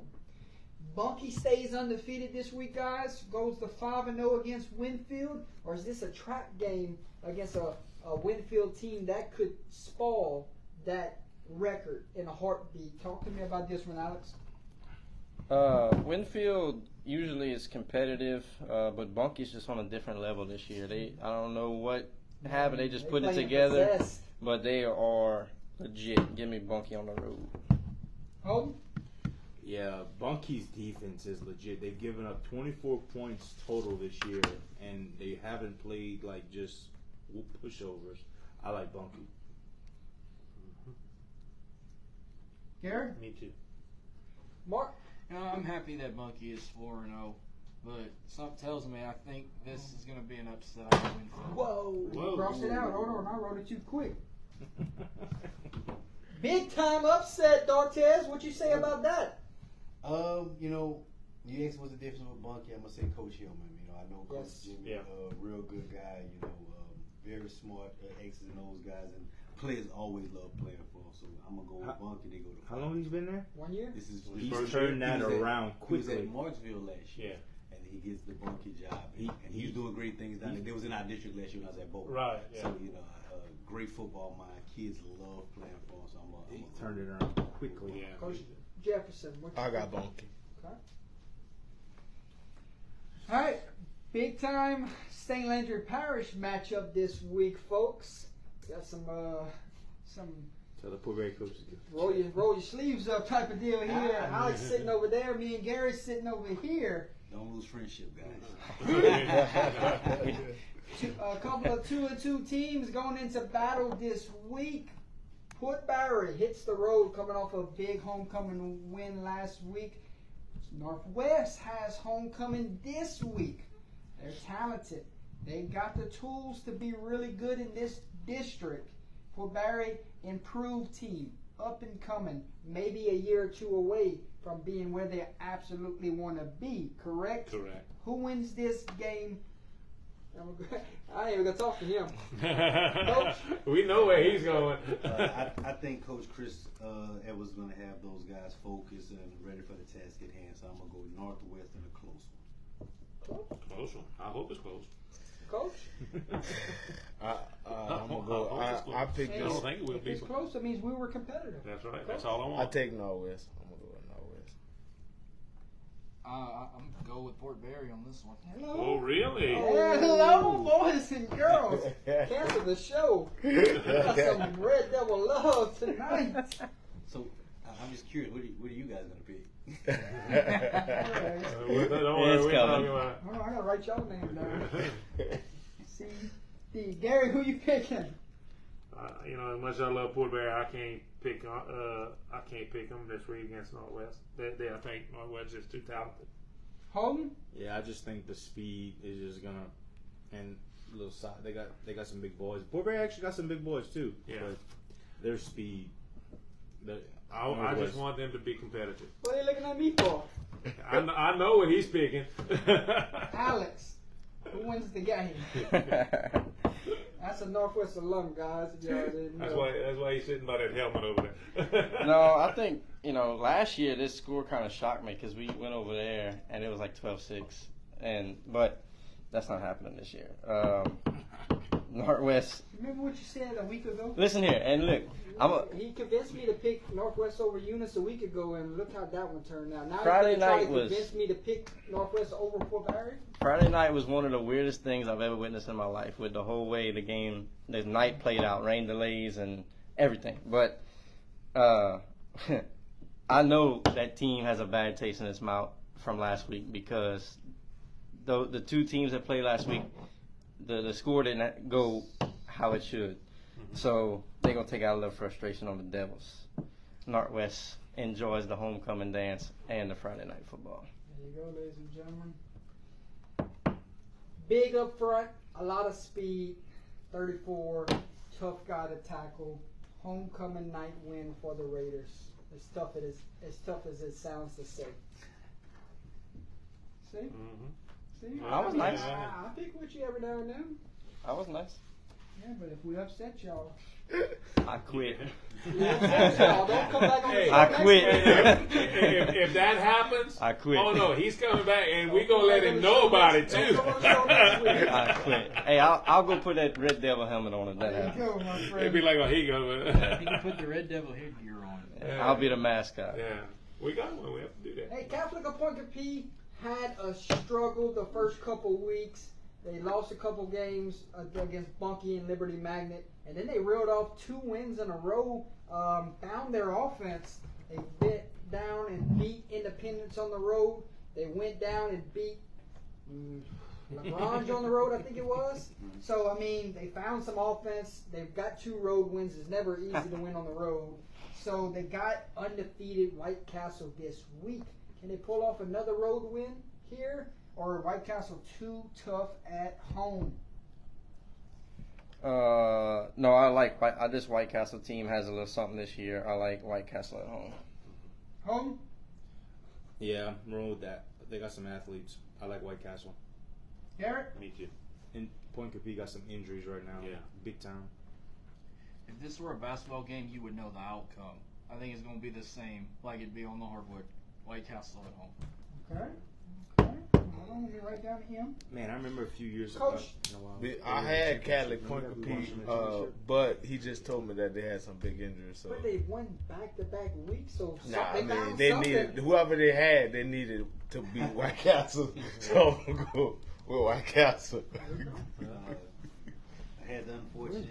Bunkie stays undefeated this week, guys. Goes to 5-0 against Winfield. Or is this a trap game against a Winfield team that could spoil that record in a heartbeat? Talk to me about this one, Alex. Winfield usually is competitive, but Bunkie's just on a different level this year. I don't know what happened. They just put it together, possessed. but they are legit. Give me Bunkie on the road. Holden? Yeah, Bunkie's defense is legit. They've given up 24 points total this year, and they haven't played just pushovers. I like Bunkie. Gary? Me too. Mark? I'm happy that Bunkie is 4-0, but something tells me I think this is going to be an upset. I think Winfield. Whoa. Crossed it out. Hold on. I wrote it too quick. Big time upset, Dartez. What you say about that? You asked what's the difference with Bunkie. I'm gonna say Coach Hillman. I know Coach Jimmy, real good guy. Very smart, X's and O's guys, and players always love playing for him. So I'm gonna go with Bunkie. They go to 5. How long he's been there? 1 year. This is He's turned that around quickly. He was at Marksville last year. Yeah. And he gets the Bunkie job. And he's doing great things down there. They was in our district last year when I was at Boca. Right, yeah. So, great football mind. Kids love playing for him. So He turned it around quickly. Yeah. Coach Jefferson. What you I got think? Bunkie. Okay. All right. Big time St. Landry Parish matchup this week, folks. Got some Tell the Port Barry coaches. roll your sleeves up type of deal here. Alex sitting over there. Me and Gary sitting over here. Don't lose friendship, guys. A couple of 2-2 teams going into battle this week. Port Barry hits the road coming off a big homecoming win last week. Northwest has homecoming this week. They're talented. They got the tools to be really good in this district. Port Barry, improved team, up and coming, maybe a year or two away from being where they absolutely want to be, correct? Correct. Who wins this game? I ain't even going to talk to him. We know where he's going. I think Coach Chris Edwards is going to have those guys focused and ready for the task at hand. So I'm going to go Northwest in a close one. Close one. I hope it's close. Coach? I'm gonna go. I picked I this. don't think it will If be. it's close, it means we were competitive. That's right. That's all I I want. take Northwest. I'm gonna go with Northwest. I'm gonna go with Port Barry on this one. Hello. Oh, really? Hello, boys and girls. Cancel the show. Got some Red Devil love tonight. So I'm just curious. What are you guys gonna pick? Don't worry, It's we're coming. talking about. Hold on, I gotta write y'all name down. C. Gary, who you picking? You know, as much as I love Porterbury, I can't pick. I can't pick them this week against Northwest. I think Northwest is too talented. Holden? Yeah, I just think the speed is just gonna and a little side. They got some big boys. Portbury actually got some big boys too. Yeah. But their speed. I just want them to be competitive. What are you looking at me for? I know what he's picking. Alex. Who wins the game? That's a Northwest alum, guys. If y'all didn't know. That's why he's sitting by that helmet over there. No, I think, last year this score kind of shocked me because we went over there and it was like 12-6. But that's not happening this year. Northwest. Remember what you said a week ago? Listen here, and look. He convinced me to pick Northwest over Eunice a week ago, and look how that one turned out. Now Friday he's gonna try night to was- convince me to pick Northwest over Portbury. Friday night was one of the weirdest things I've ever witnessed in my life with the whole way the night played out, rain delays and everything. But I know that team has a bad taste in its mouth from last week because the two teams that played last week, the score didn't go how it should. So they're going to take out a little frustration on the Devils. Northwest enjoys the homecoming dance and the Friday night football. There you go, ladies and gentlemen. Big up front, a lot of speed, 34, tough guy to tackle. Homecoming night win for the Raiders. As tough as it sounds to say. See? See? I was nice. I pick with you every now and then. I was nice. Yeah, but if we upset y'all, I quit. we upset y'all. Don't come back on the show I next quit. week. If that happens, I quit. Oh no, he's coming back, and we gonna let him know about it too. Don't come on the show next week. I quit. Hey, I'll go put that Red Devil helmet on if that There you happens. go, my It'd friend. be like, oh, he go. You can put the Red Devil headgear on. I'll be the mascot. Yeah, we got one. We have to do that. Hey, Catholic of Point Capee had a struggle the first couple weeks. They lost a couple games against Bunkie and Liberty Magnet, and then they reeled off 2 wins in a row. Found their offense. They bit down and beat Independence on the road. They went down and beat LaGrange on the road, I think it was. So, I mean, they found some offense. They've got 2 road wins. It's never easy to win on the road. So they got undefeated White Castle this week. Can they pull off another road win here? Or White Castle too tough at home? No, I like this White Castle team has a little something this year. I like White Castle at home. Home? Yeah, I'm rolling with that. They got some athletes. I like White Castle. Garrett? Me too. And Point Capee got some injuries right now. Yeah. Big time. If this were a basketball game, you would know the outcome. I think it's going to be the same, like it'd be on the hardwood. White Castle at home. Okay. Hold on, let me write down him. Man, I remember a few years Coach. ago. I had Catholic Point Capee, but he just told me that they had some big injuries. So But they won back-to-back weeks, so nah, they I mean found they something. needed whoever they had. They needed to beat White Castle. So I'm gonna go with White Castle. I had the unfortunate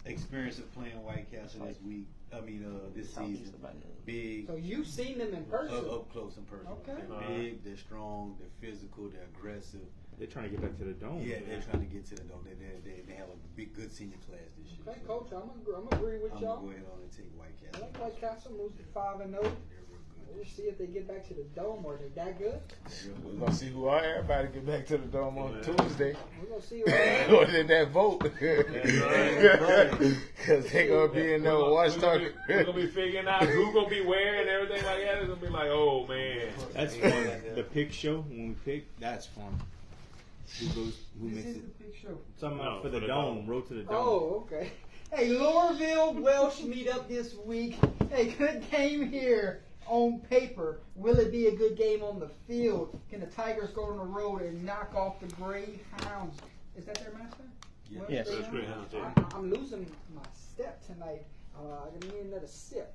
experience of playing White Castle this week. This season. Big. So you've seen them in person. Up close and personal. Okay. They're big, they're strong, they're physical, they're aggressive. They're trying to get back to the dome. Yeah, they're trying to get to the dome. They have a good senior class this year. Okay, Coach, I'm agree with I'm y'all. gonna go ahead on and take White I Castle. like White Castle moves to 5-0. They're real good. We'll see if they get back to the dome. Are they that good? We're gonna see who everybody get back to the dome on Tuesday. We're gonna see. Or did that vote? Because they gonna be in there watch talking. We're gonna be figuring out who gonna be where and everything like that. It's gonna be like, oh man. That's fun. The pick show when we pick, that's fun. Who This makes is it? the big show. Something No, for the dome. Road to the dome. Oh, okay. Hey, Loreville Welsh meet up this week. Hey, good game here on paper. Will it be a good game on the field? Can the Tigers go on the road and knock off the Greyhounds? Is that their mascot? Yeah. Welsh Yes. That's Greyhounds, yeah. I'm losing my step tonight. I need another sip.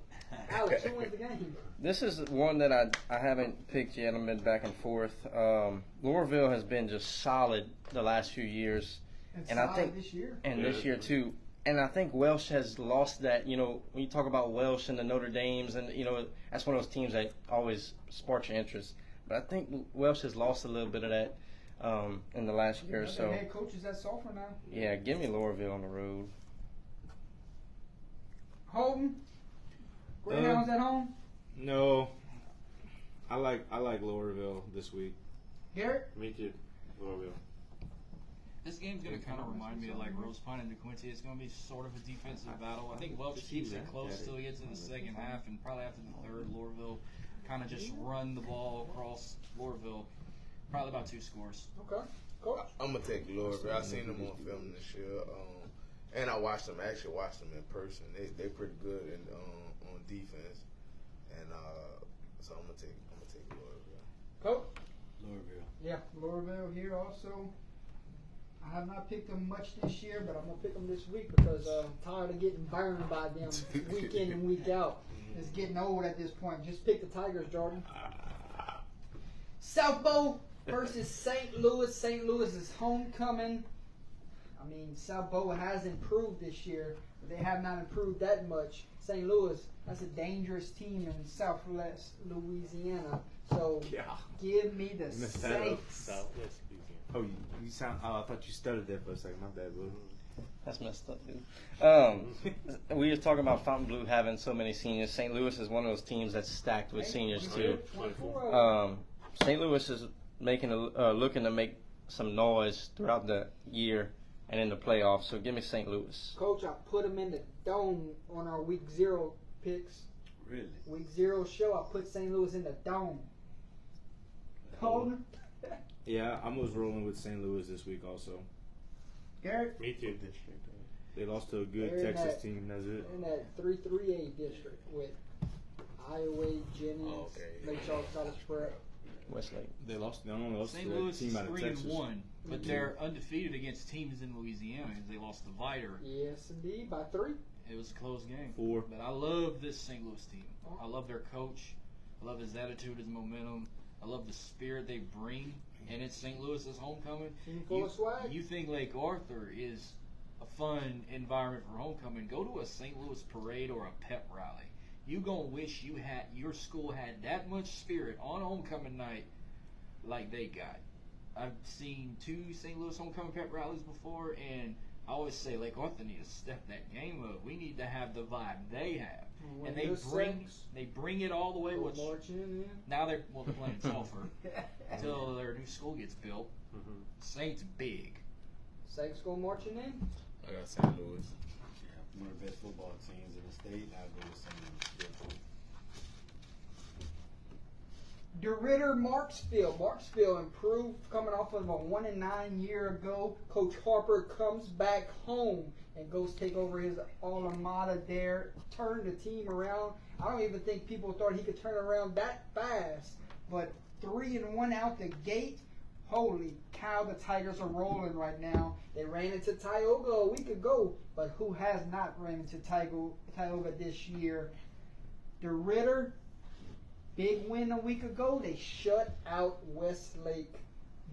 Alex, who wins the game? This is one that I haven't picked yet. I've been back and forth. Loreauville has been just solid the last few years. And And I solid think- this year. And Yeah, this year too. And I think Welsh has lost that, when you talk about Welsh and the Notre Dames, and, that's one of those teams that always sparks your interest. But I think Welsh has lost a little bit of that in the last year or so. The head coach is at Sulphur now. Yeah, give me Laurelville on the road. Holden? Greyhounds at home? No. I like Laurelville this week. Garrett? Me too. Louisville. This game's going to kind of remind me of like Rose Pine and DeQuincy. It's going to be sort of a defensive battle. I think Welch keeps it close till he gets in the second half, and probably after the third, Laurelville kind of just run the ball across Laurelville. Probably about 2 scores. Okay. Coach? I'm gonna take Louisville. I seen them on film this year, and I watched them. Actually, watched them in person. They pretty good on defense, and so I'm gonna take Louisville. Coach? Louisville. Yeah, Laurelville here also. I have not picked them much this year, but I'm going to pick them this week because I'm tired of getting burned by them week in and week out. It's getting old at this point. Just pick the Tigers, Jordan. South Bow versus St. Louis. St. Louis is homecoming. I mean, South Bow has improved this year, but they have not improved that much. St. Louis, that's a dangerous team in Southwest Louisiana. So give me the Saints. Oh, you sound. Oh, I thought you stuttered there for a second. My bad, bro. That's messed up, dude. We were talking about Fontainebleau having so many seniors. St. Louis is one of those teams that's stacked with seniors too. St. Louis is looking to make some noise throughout the year and in the playoffs. So give me St. Louis. Coach, I put them in the dome on our week 0 picks. Really? Week 0 show, I put St. Louis in the dome. Holden? Yeah, I was rolling with St. Louis this week also. Garrett? Me too. They lost to a good They're in Texas that- team. That's it. In that 3-3A district with Iowa, Jennings, Lake Charles College Prep. Westlake. They lost. They only lost St. to Louis that team is out of 3-1, Texas. but they're undefeated against teams in Louisiana because they lost to Viter. Yes, indeed, by 3. It was a close game. 4. But I love this St. Louis team. I love their coach. I love his attitude, his momentum. I love the spirit they bring. And it's St. Louis's homecoming. Team full of swag. You think Lake Arthur is a fun environment for homecoming? Go to a St. Louis parade or a pep rally. You gonna wish your school had that much spirit on homecoming night like they got. I've seen 2 St. Louis homecoming pep rallies before, and I always say Lake Arthur need to step that game up. We need to have the vibe they have, and they bring it all the way. Which now they're playing Sulphur until their new school gets built. Saints big. Saints go marching in. I got St. Louis. Yeah, one of the best football teams in the state. I'll go with St. Louis. DeRitter, Marksville. Marksville improved coming off of a 1-9 year ago. Coach Harper comes back home and goes take over his alma mater there, turn the team around. I don't even think people thought he could turn around that fast. But 3-1 out the gate. Holy cow, the Tigers are rolling right now. They ran into Tioga a week ago, but who has not ran into Tioga this year? DeRitter, big win a week ago. They shut out Westlake.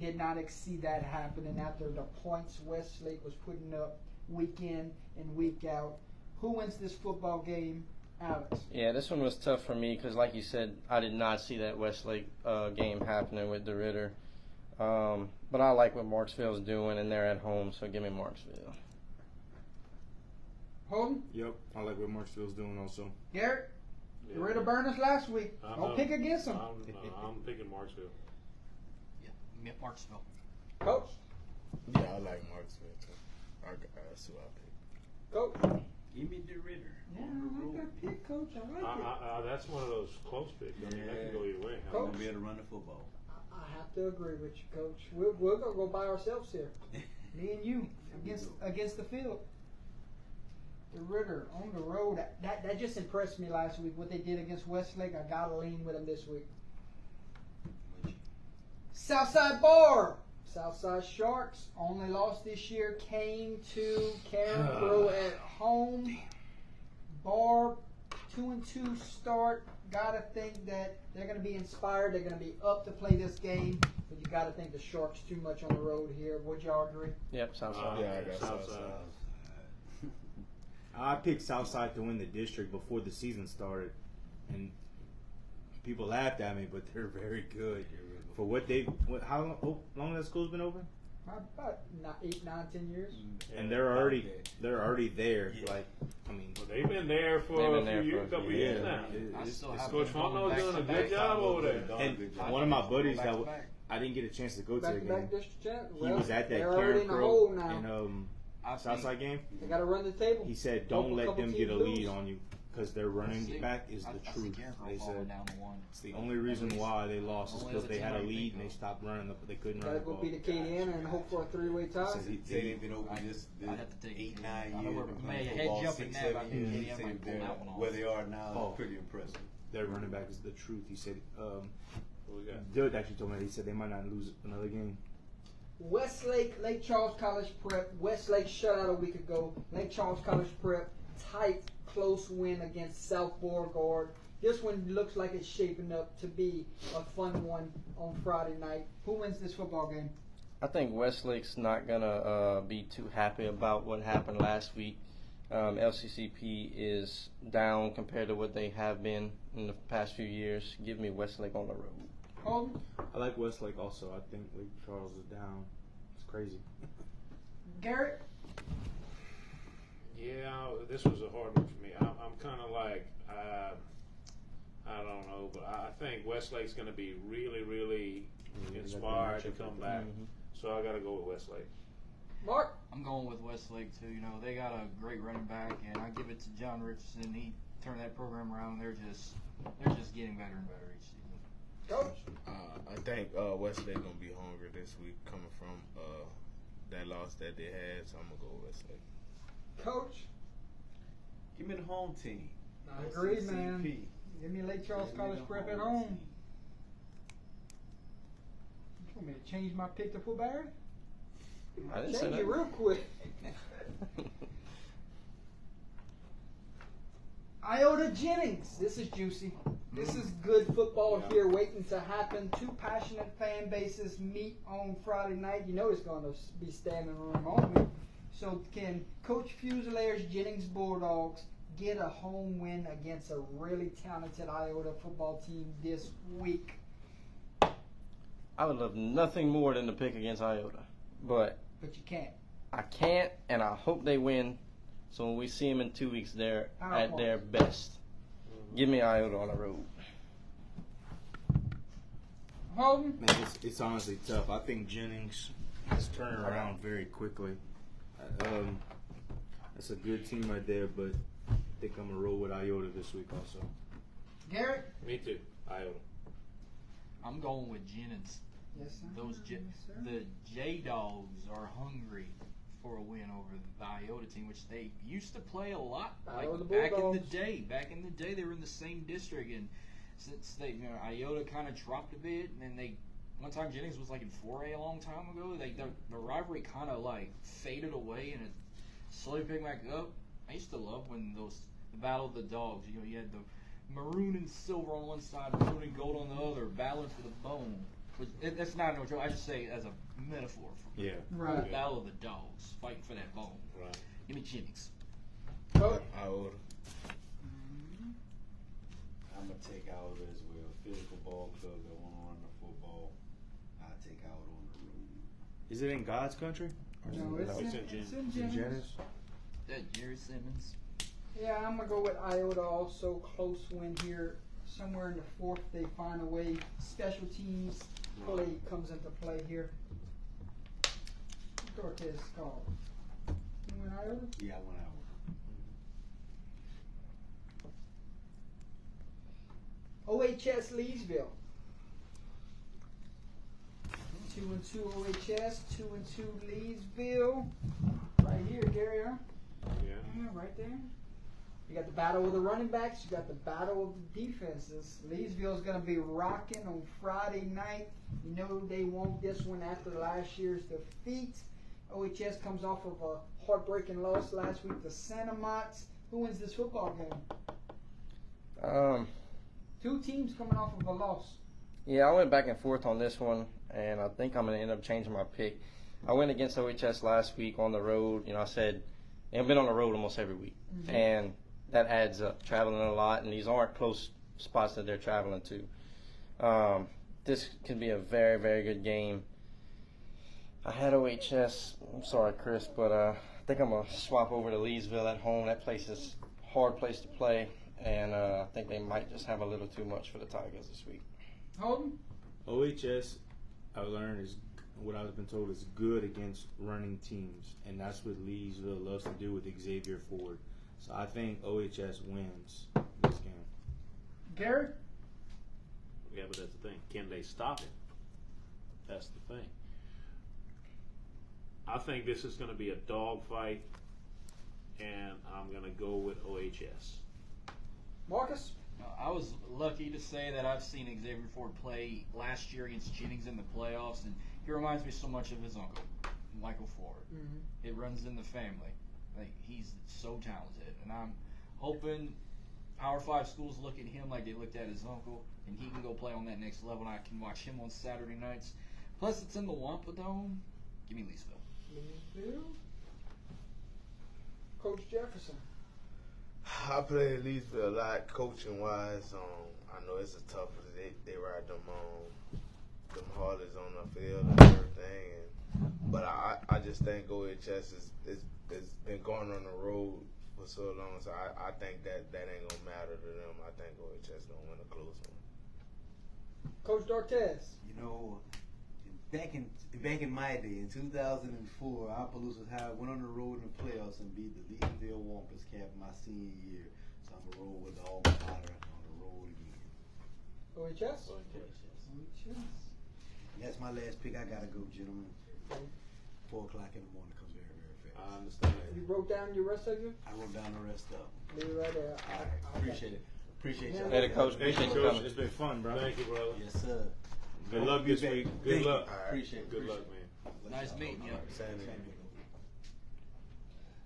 Did not see that happening after the points Westlake was putting up week in and week out. Who wins this football game, Alex? Yeah, this one was tough for me because, like you said, I did not see that Westlake game happening with DeRitter. But I like what Marksville's doing, and they're at home, so give me Marksville. Holden? Yep, I like what Marksville's doing also. Garrett? DeRitter burned us last week. Don't pick against them. I'm picking Marksville. Yeah, Marksville. Coach? Yeah, I like Marksville too. That's who I pick. Coach? Give me DeRitter. Yeah, I like that pick, Coach. I like it. That's one of those close picks. I mean, that can go either way. I'm going to be able to run the football. I have to agree with you, Coach. We're going to go by ourselves here. Me and you against the field. DeRitter on the road. That just impressed me last week. What they did against Westlake, I got to lean with them this week. Southside Bar. Southside Sharks only lost this year. Came to Karen Crow at home. Bar 2-2 start. Gotta think that they're gonna be inspired. They're gonna be up to play this game. But you gotta think the Sharks too much on the road here. Would y'all agree? Yep, Southside. Yeah, I got Southside. I picked Southside to win the district before the season started, and people laughed at me, but they're very good for what they. How long that school's been open? About 8, 9, 10 years. And they're already there. Yeah. Like, I mean, Well, they've been there for a couple years now. I still have Coach Fontenot's doing a good job over there. And one of my buddies that I didn't get a chance to go to the Back-to-back game. district champ. He was at that they're already Karen in the Pro hole now. and Southside game. They got to run the table. He said, "Don't let them get a lead on you, because their running back is the truth." They said it's the only reason why they lost is because they had a lead and they stopped running, but they couldn't run Got the to go ball. beat Acadiana and hope for a 3-way tie. They've been open this I'd have to take 8, 9 I years. remember been my playing head football jumping 6, now 7 about years. Acadiana He said might pull they're- that one off. where they are now Oh. is pretty impressive. Their running back is the truth. He said. What we got? Dirt actually told me. He said they might not lose another game. Westlake, Lake Charles College Prep. Westlake shut out a week ago. Lake Charles College Prep, tight, close win against South Beauregard. This one looks like it's shaping up to be a fun one on Friday night. Who wins this football game? I think Westlake's not gonna be too happy about what happened last week. LCCP is down compared to what they have been in the past few years. Give me Westlake on the road. Holden? I like Westlake also. I think Lake Charles is down. It's crazy. Garrett? Yeah, this was a hard one for me. I'm kind of like, I don't know, but I think Westlake's going to be really, really inspired to come back. So I got to go with Westlake. Mark? I'm going with Westlake too. You know, they got a great running back, and I give it to John Richardson. He turned that program around. They're just getting better and better each season. Coach? I think Westlake gonna be hungry this week, coming from that loss that they had. So I'm gonna go with Westlake. Coach? Give me the home team. I agree, LCCP. man. Give me Lake Charles Give me College the Prep at home home. team. You want me to change my pick to Fulberry? I didn't say Change that. it real quick. Iota Jennings. This is juicy. This is good football here waiting to happen. Two passionate fan bases meet on Friday night. You know it's going to be standing room only. So can Coach Fusilaire's Jennings Bulldogs get a home win against a really talented Iota football team this week? I would love nothing more than to pick against Iota, but you can't. I can't, and I hope they win. So when we see them in 2 weeks, they're at their best. Give me Iota on the road. Holden? Man, it's honestly tough. I think Jennings is turning around very quickly. That's a good team right there, but I think I'm going to roll with Iota this week also. Garrett? Me too. Iota. I'm going with Jennings. Yes, sir. The J-Dogs are hungry for a win over the Iota team, which they used to play a lot. Iota Back in the Bulldogs. day, they were in the same district, and since Iota kind of dropped a bit, and then one time Jennings was like in 4A a long time ago. The rivalry kind of like faded away, and it slowly picked back up. I used to love when the Battle of the Dogs. You know, you had the maroon and silver on one side, maroon and gold on the other, battling for the bone. That's not no joke. I just say it as a metaphor for Yeah. Right. the Battle of the Dogs, fighting for that bone. Right. Give me Jennings. Coach? Iota. I'm going to take Iota as well. Physical ball club that want to run the football. I take Iota on the road. Is it in God's country? No, it's in Jennings. Jennings? That Jerry Simmons. Yeah, I'm going to go with Iota also. Close win here. Somewhere in the fourth, they find a way. Special teams play comes into play here. Cortez called. You win Iota? Yeah, I went Iota. 'OHS Leesville. 2-2 OHS, 2-2 Leesville. Right here, Gary, huh? Yeah. Yeah, right there. You got the battle of the running backs. You got the battle of the defenses. Leesville's going to be rocking on Friday night. You know they won this one after last year's defeat. OHS comes off of a heartbreaking loss last week to Santa Mots. Who wins this football game? Two teams coming off of a loss. Yeah, I went back and forth on this one, and I think I'm going to end up changing my pick. I went against OHS last week on the road. You know, I said They've been on the road almost every week, and that adds up. Traveling a lot, and these aren't close spots that they're traveling to. This can be a very, very good game. I had OHS. I'm sorry, Chris, but I think I'm gonna swap over to Leesville at home. That place is a hard place to play, and I think they might just have a little too much for the Tigers this week. Holden? OHS, I learned, is what I've been told is good against running teams, and that's what Leesville loves to do with Xavier Ford. So I think OHS wins this game. Gary? Yeah, but that's the thing. Can they stop it? That's the thing. I think this is going to be a dogfight, and I'm going to go with OHS. Marcus? I was lucky to say that I've seen Xavier Ford play last year against Jennings in the playoffs, and he reminds me so much of his uncle, Michael Ford. It runs in the family. Like, he's so talented, and I'm hoping Power 5 schools look at him like they looked at his uncle, and he can go play on that next level, and I can watch him on Saturday nights. Plus, it's in the Wampa Dome. Give me Leesville. Coach Jefferson? I play at Leesville a lot, coaching wise. I know it's a tough. They ride them Harleys on the field and everything. But I just think OHS is been going on the road for so long, so I think that ain't gonna matter to them. I think OHS gonna win a close one. Coach Dortez? You know, back in my day, in 2004, Opelousas High went on the road in the playoffs and beat the Leesville Wampus Cap my senior year. So I'm gonna roll with the alma mater on the road again. OHS? OHS. And that's my last pick. I gotta go, gentlemen. 4 o'clock in the morning comes very, very fast. I understand. You wrote down your rest of you? I wrote down the rest of them. Leave it right there. All right, appreciate it. Appreciate y'all. Later, Coach. Thank Appreciate you, you Coach. coming. It's been fun, bro. Thank you, brother. Yes, sir. Good luck this week. Good luck. All right. Appreciate it. Good luck, man. Nice meeting you. Same here.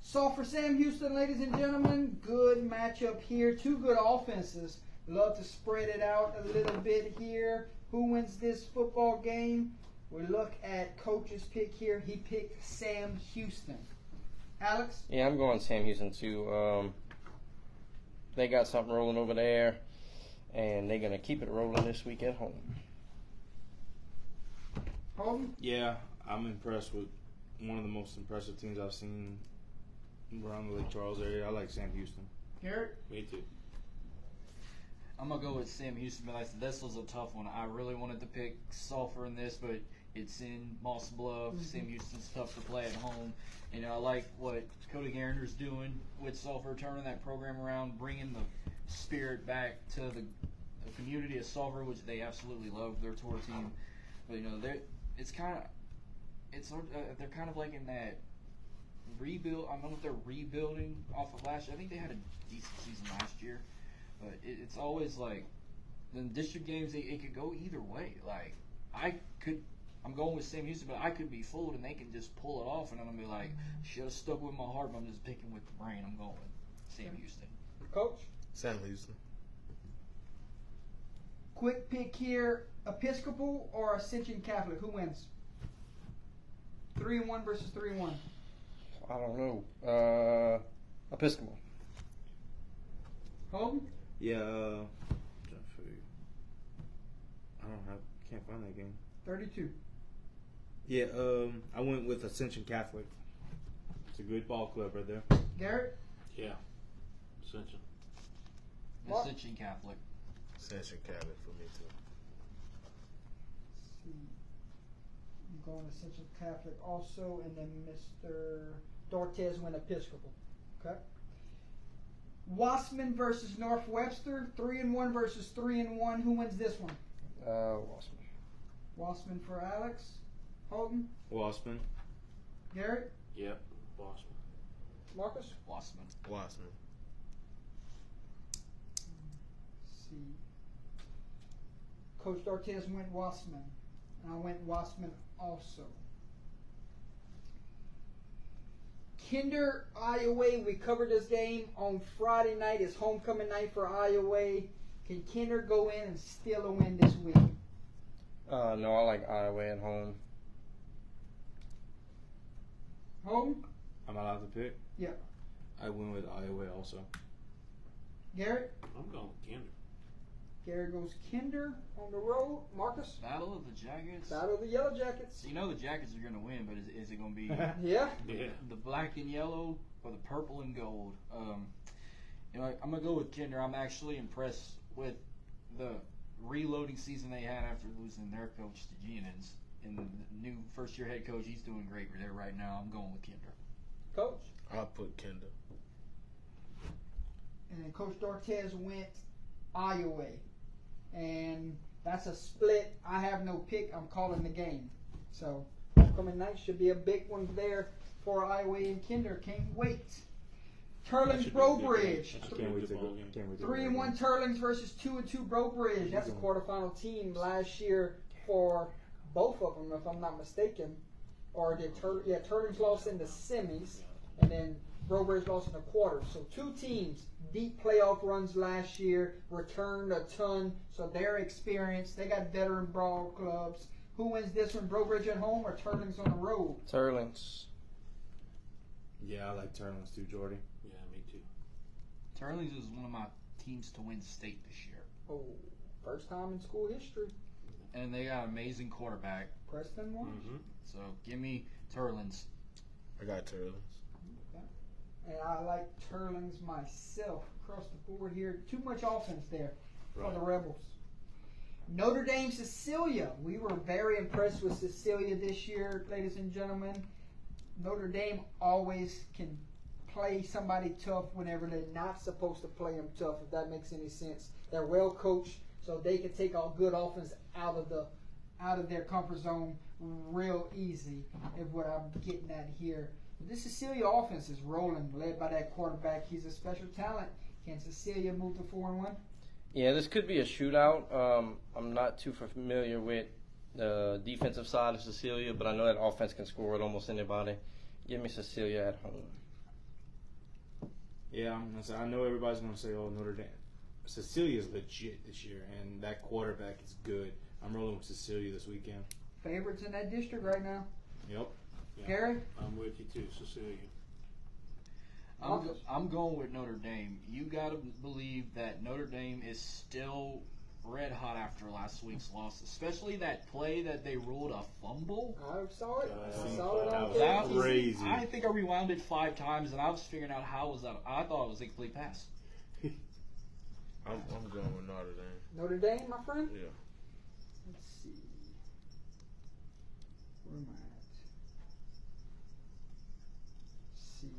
So for Sam Houston, ladies and gentlemen, good matchup here. 2 good offenses. Love to spread it out a little bit here. Who wins this football game? We look at Coach's pick here. He picked Sam Houston. Alex? Yeah, I'm going Sam Houston too. They got something rolling over there, and they're gonna keep it rolling this week at home. Holden? Yeah, I'm impressed with one of the most impressive teams I've seen around the Lake Charles area. I like Sam Houston. Garrett? Me too. I'm going to go with Sam Houston, but this was a tough one. I really wanted to pick Sulphur in this, but it's in Moss Bluff. Sam Houston's tough to play at home. And I like what Cody Garner's doing with Sulphur, turning that program around, bringing the spirit back to the community of Sulphur, which they absolutely love, their tour team. But, they're kind of like in that rebuild. I don't know if they're rebuilding off of last year. I think they had a decent season last year. But it's always like the district games. It could go either way. Like I'm going with Sam Houston, but I could be fooled and they can just pull it off, and I'm gonna be like, should have stuck with my heart. But I'm just picking with the brain. I'm going with Sam Houston. Coach? Sam Houston. Quick pick here. Episcopal or Ascension Catholic? Who wins? 3-1 versus 3-1. I don't know. Episcopal. Holden? Yeah, can't find that game. 32. Yeah, I went with Ascension Catholic. It's a good ball club right there. Garrett? Yeah. Ascension. What? Ascension Catholic. Ascension Catholic for me too. I'm going Ascension Catholic also, and then Mr. Dortez went Episcopal. Okay. Wassman versus North Webster, 3-1 versus 3-1. Who wins this one? Wassman. Wassman for Alex. Holden? Wassman. Garrett? Yep. Boston. Marcus? Wassman. Wassman. Let's see. Coach Dortez went Wassman, and I went Wassman also. Kinder, Iowa. We covered this game on Friday night. It's homecoming night for Iowa. Can Kinder go in and steal a win this week? No, I like Iowa at home. Home? I'm allowed to pick? Yeah. I went with Iowa also. Garrett? I'm going with Kinder. Garrett goes Kinder on the road. Marcus? Battle of the Jackets. Battle of the Yellow Jackets. You know the Jackets are going to win, but is it going to be Yeah. Yeah. the black and yellow or the purple and gold? I'm going to go with Kinder. I'm actually impressed with the reloading season they had after losing their coach to Giannins. And the new first-year head coach, he's doing great there right now. I'm going with Kinder. Coach? I'll put Kinder. And then Coach Dortez went Iowa. And that's a split. I have no pick. I'm calling the game. So, homecoming night should be a big one there for Iowa and Kinder. Can't wait. Turlings Brobridge. Can't wait to go. 3-1 Turlings versus 2-2 Brobridge. That's a quarterfinal team last year for both of them, if I'm not mistaken. Or did Turlings lost in the semis, and then Brobridge lost in the quarters. So two teams, deep playoff runs last year, returned a ton, so they're experienced. They got veteran brawl clubs. Who wins this one, Brobridge at home or Turlings on the road? Turlings. Yeah, I like Turlings too, Jordy. Yeah, me too. Turlings is one of my teams to win state this year. Oh, first time in school history. And they got an amazing quarterback. Preston won. Mm-hmm. So give me Turlings. I got Turlings. And I like Turlings myself across the board here. Too much offense there for the Rebels. Notre Dame Cecilia. We were very impressed with Cecilia this year, ladies and gentlemen. Notre Dame always can play somebody tough whenever they're not supposed to play them tough, if that makes any sense. They're well coached, so they can take a good offense out of their comfort zone real easy, is what I'm getting at here. This Cecilia offense is rolling, led by that quarterback. He's a special talent. Can Cecilia move to 4-1? Yeah, this could be a shootout. I'm not too familiar with the defensive side of Cecilia, but I know that offense can score with almost anybody. Give me Cecilia at home. Yeah, I know everybody's going to say, oh, Notre Dame. Cecilia's legit this year, and that quarterback is good. I'm rolling with Cecilia this weekend. Favorites in that district right now. Yep. Yeah. Gary? I'm with you too, Cecilia. I'm going with Notre Dame. You got to believe that Notre Dame is still red hot after last week's loss, especially that play that they ruled a fumble. I saw it. I saw it that on was TV. crazy. I think I rewound it 5 times, and I was figuring out how was that. I thought it was a complete pass. I'm going with Notre Dame. Notre Dame, my friend? Yeah. Let's see. Where am I at? Let's see.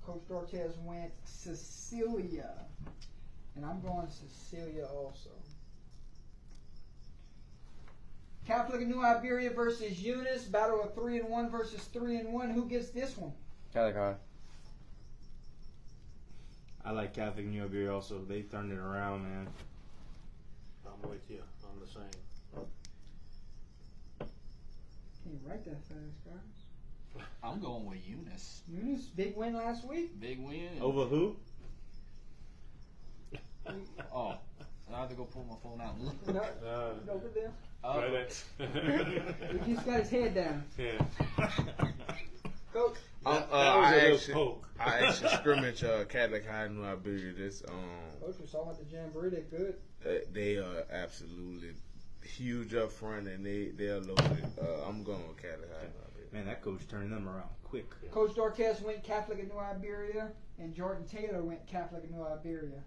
Coach Dortez went Cecilia. And I'm going Cecilia also. Catholic of New Iberia versus Eunice. Battle of 3-1 versus 3-1. Who gets this one? Catholic High. I like Catholic New Iberia also. They turned it around, man. I'm with you. I'm the same. Can't write that fast, guys. I'm going with Eunice. Eunice, big win last week. Big win. Over who? Oh, I have to go pull my phone out and look. No, over there. Right. He just got his head down. Yeah. Coach. I actually scrimmage Catholic High New Iberia. This Coach, we saw him at the Jamboree. They're good. they are absolutely huge up front, and they're loaded. I'm going with Catholic High New Iberia. Man, that coach turned them around quick. Coach Dorcas went Catholic of New Iberia, and Jordan Taylor went Catholic of New Iberia.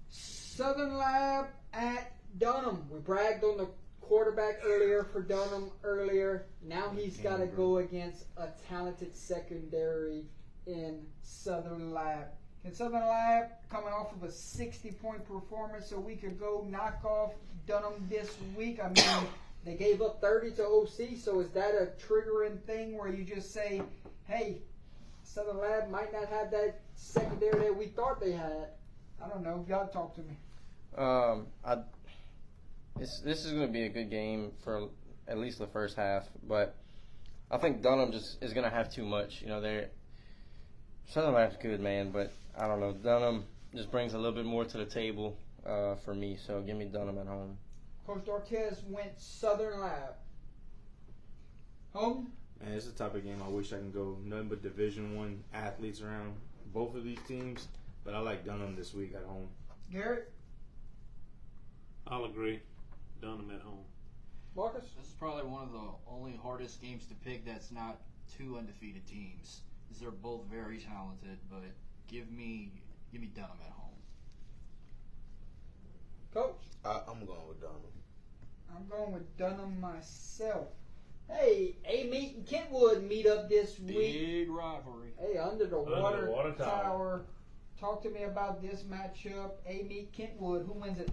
Southern Lab at Dunham. We bragged on the quarterback earlier for Dunham earlier. Now he's got to go against a talented secondary in Southern Lab. Can Southern Lab, coming off of a 60-point performance a week ago, knock off Dunham this week? I mean, they gave up 30 to OC, so is that a triggering thing where you just say, hey, Southern Lab might not have that secondary that we thought they had? I don't know. Y'all talk to me. This is going to be a good game for at least the first half, but I think Dunham just is going to have too much. You know, Southern Lab's good, man, but I don't know. Dunham just brings a little bit more to the table for me, so give me Dunham at home. Coach Dortez went Southern Lab. Home? Man, it's a type of game I wish I can go nothing but Division I athletes around both of these teams, but I like Dunham this week at home. Garrett, I'll agree. Dunham at home. Marcus. This is probably one of the only hardest games to pick that's not two undefeated teams. Because they're both very talented, but give me Dunham at home. Coach. I'm going with Dunham. I'm going with Dunham myself. Hey, A-Meet and Kentwood meet up this week. Big rivalry. Hey, under the Under the water tower. tower. Talk to me about this matchup. A-Meet Kentwood. Who wins it?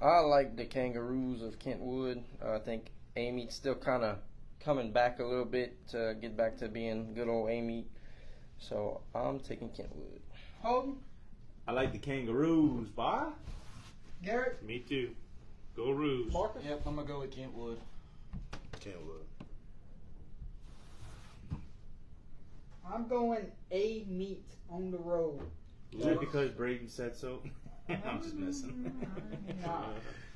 I like the Kangaroos of Kentwood. I think Amy's still kind of coming back a little bit to get back to being good old Amy. So I'm taking Kentwood. Holden? I like the Kangaroos, bye. Garrett? Me too. Go Roos. Marcus? Yep, I'm going to go with Kentwood. Kentwood. I'm going A-Meet on the road. Is that because Braden said so? I'm just messing. Nah.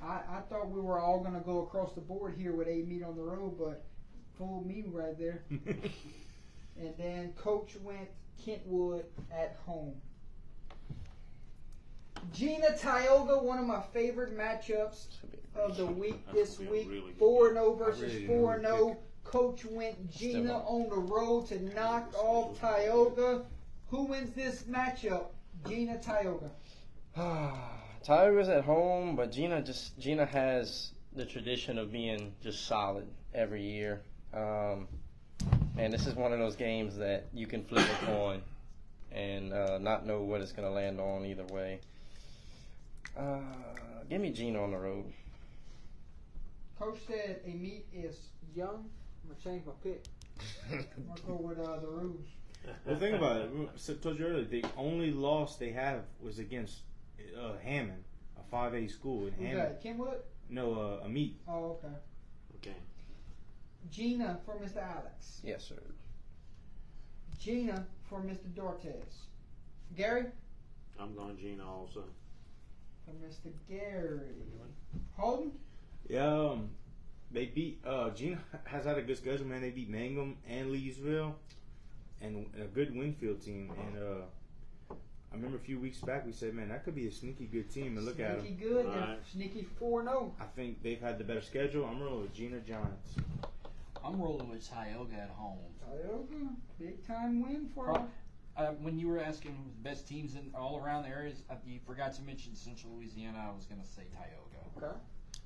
I thought we were all going to go across the board here with A-Meet on the road, but fooled me right there. And then Coach went Kentwood at home. Gina Tioga, one of my favorite matchups of the week this That's week. really good. 4-0 versus really didn't know 4-0. Coach went Gina Still on the road to knock off Tioga. Who wins this matchup? Gina Tioga. Tioga's at home, but Gina has the tradition of being just solid every year. And this is one of those games that you can flip a coin and not know what it's going to land on either way. Give me Gina on the road. Coach said a meet is young. I'm going to change my pick. I'm going to go with the Rouge. Well, think about it. I told you earlier, the only loss they have was against Hammond, a 5A school in Who's Hammond. that? Kenwood? No, Amit. Oh, okay. Okay. Gina for Mr. Alex. Yes, sir. Gina for Mr. Dortez. Gary? I'm going Gina also. For Mr. Gary. Holden? Yeah, they beat. Gina has had a good schedule, man. They beat Mangum and Leesville, and a good Winfield team. And I remember a few weeks back we said, man, that could be a sneaky good team. And look at them. Sneaky good. They're Right. sneaky 4-0. I think they've had the better schedule. I'm rolling with Gina Giants. I'm rolling with Tioga at home. Tioga, big time win for them. When you were asking the best teams in all around the areas, you forgot to mention Central Louisiana. I was going to say Tioga. Okay.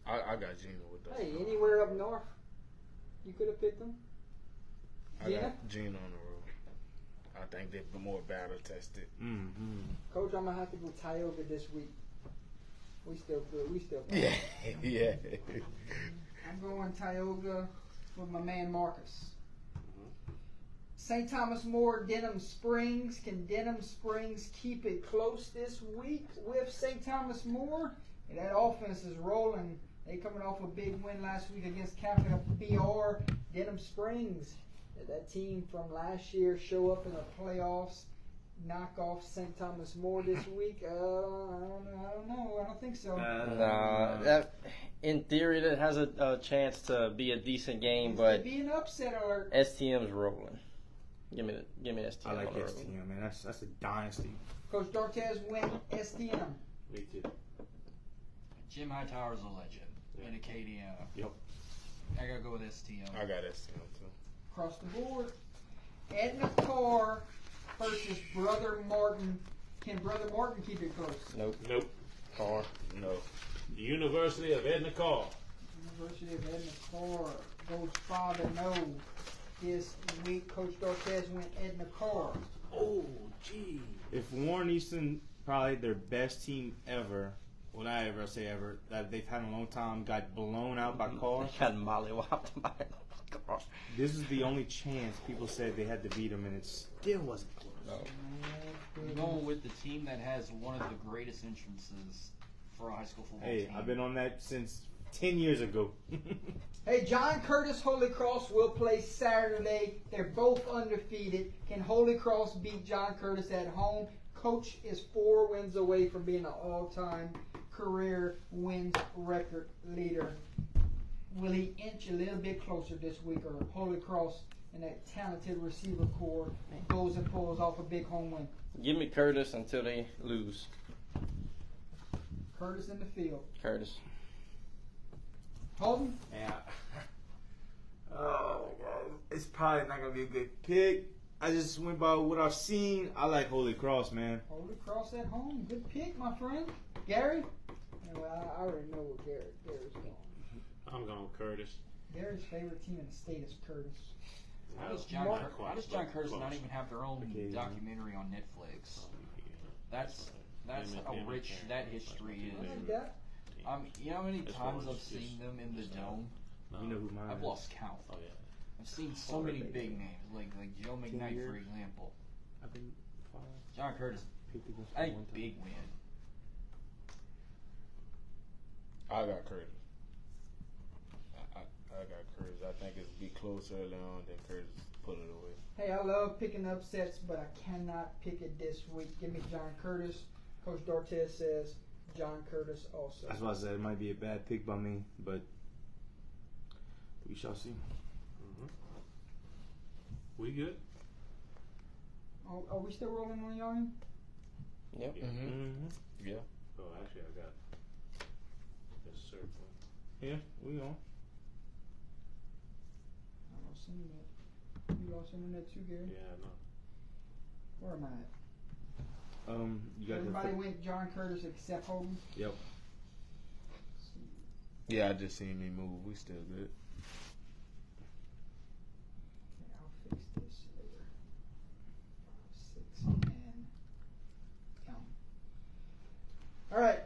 I got Gina with that. Hey, anywhere up north, you could have picked them. I Gina? got Gina on the road. I think they're more battle tested. Mm-hmm. Coach, I'm gonna have to go Tioga this week. We still good. We still good. Yeah, yeah. I'm going Tioga with my man Marcus. St. Thomas More, Denham Springs. Can Denham Springs keep it close this week with St. Thomas More? And that offense is rolling. They coming off a big win last week against Capital BR. Denham Springs, that team from last year, show up in the playoffs, knock off St. Thomas More this week. I don't know. I don't think so. Nah, that in theory that has a chance to be a decent game, This but could be an upset alert. STM's rolling. Give me STM. I like on the road. STM, man. That's a dynasty. Coach Dortez win STM. Me too. Jim Hightower's a legend in Acadiana. Yep. I got to go with STM. I got STM too. Across the board. Edna Carr versus Brother Martin. Can Brother Martin keep it close? Nope. Nope. Car. No. The University of Edna Carr. University of Edna Carr goes 5-0 this week. Coach Dortez went Edna Carr. Oh, gee. If Warren Easton, probably their best team ever, well, not ever, say ever, that they've had in a long time, got blown out by Carr, They got mollywopped by Car. this is the only chance people said they had to beat them, and it still wasn't close. No. I'm going with the team that has one of the greatest entrances for a high school football Hey, team. I've been on that since 10 years ago. Hey, John Curtis Holy Cross will play Saturday. They're both undefeated. Can Holy Cross beat John Curtis at home? Coach is 4 wins away from being an all-time career wins record leader. Will he inch a little bit closer this week, or Holy Cross and that talented receiver core goes and pulls off a big home win. Give me Curtis until they lose. Curtis in the field. Curtis. Holden? Yeah. Oh, God. It's probably not going to be a good pick. I just went by what I've seen. I like Holy Cross, man. Holy Cross at home. Good pick, my friend. Gary? Yeah, well, I already know where Gary's going. I'm going Curtis. Gary's favorite team in the state is Curtis. How does John Curtis not even have their own documentary on Netflix? That's how rich that history I is. like that. You know how many times I've seen them in the dome? You know who mine I've is. lost count. Oh, yeah. I've seen so many big names, like Joe McKnight, years. for example. I've been John Curtis, picked against I him think one time. big win. I got Curtis. I got Curtis. I think it'll be close early on, then Curtis pull it away. Hey, I love picking upsets, but I cannot pick it this week. Give me John Curtis. Coach Dortez says John Curtis also. That's why I said it might be a bad pick by me, but we shall see. We good? Are we still rolling on y'all? Yep. Yeah. Oh, actually, I got this circle. Yeah, we on. I lost internet. You lost internet too, Gary? Yeah, no. Where am I at? You got Everybody went John Curtis except Holden? Yep. Yeah, I just seen me move. We still good. Okay, I'll fix this later. 5, 6, and count. All right.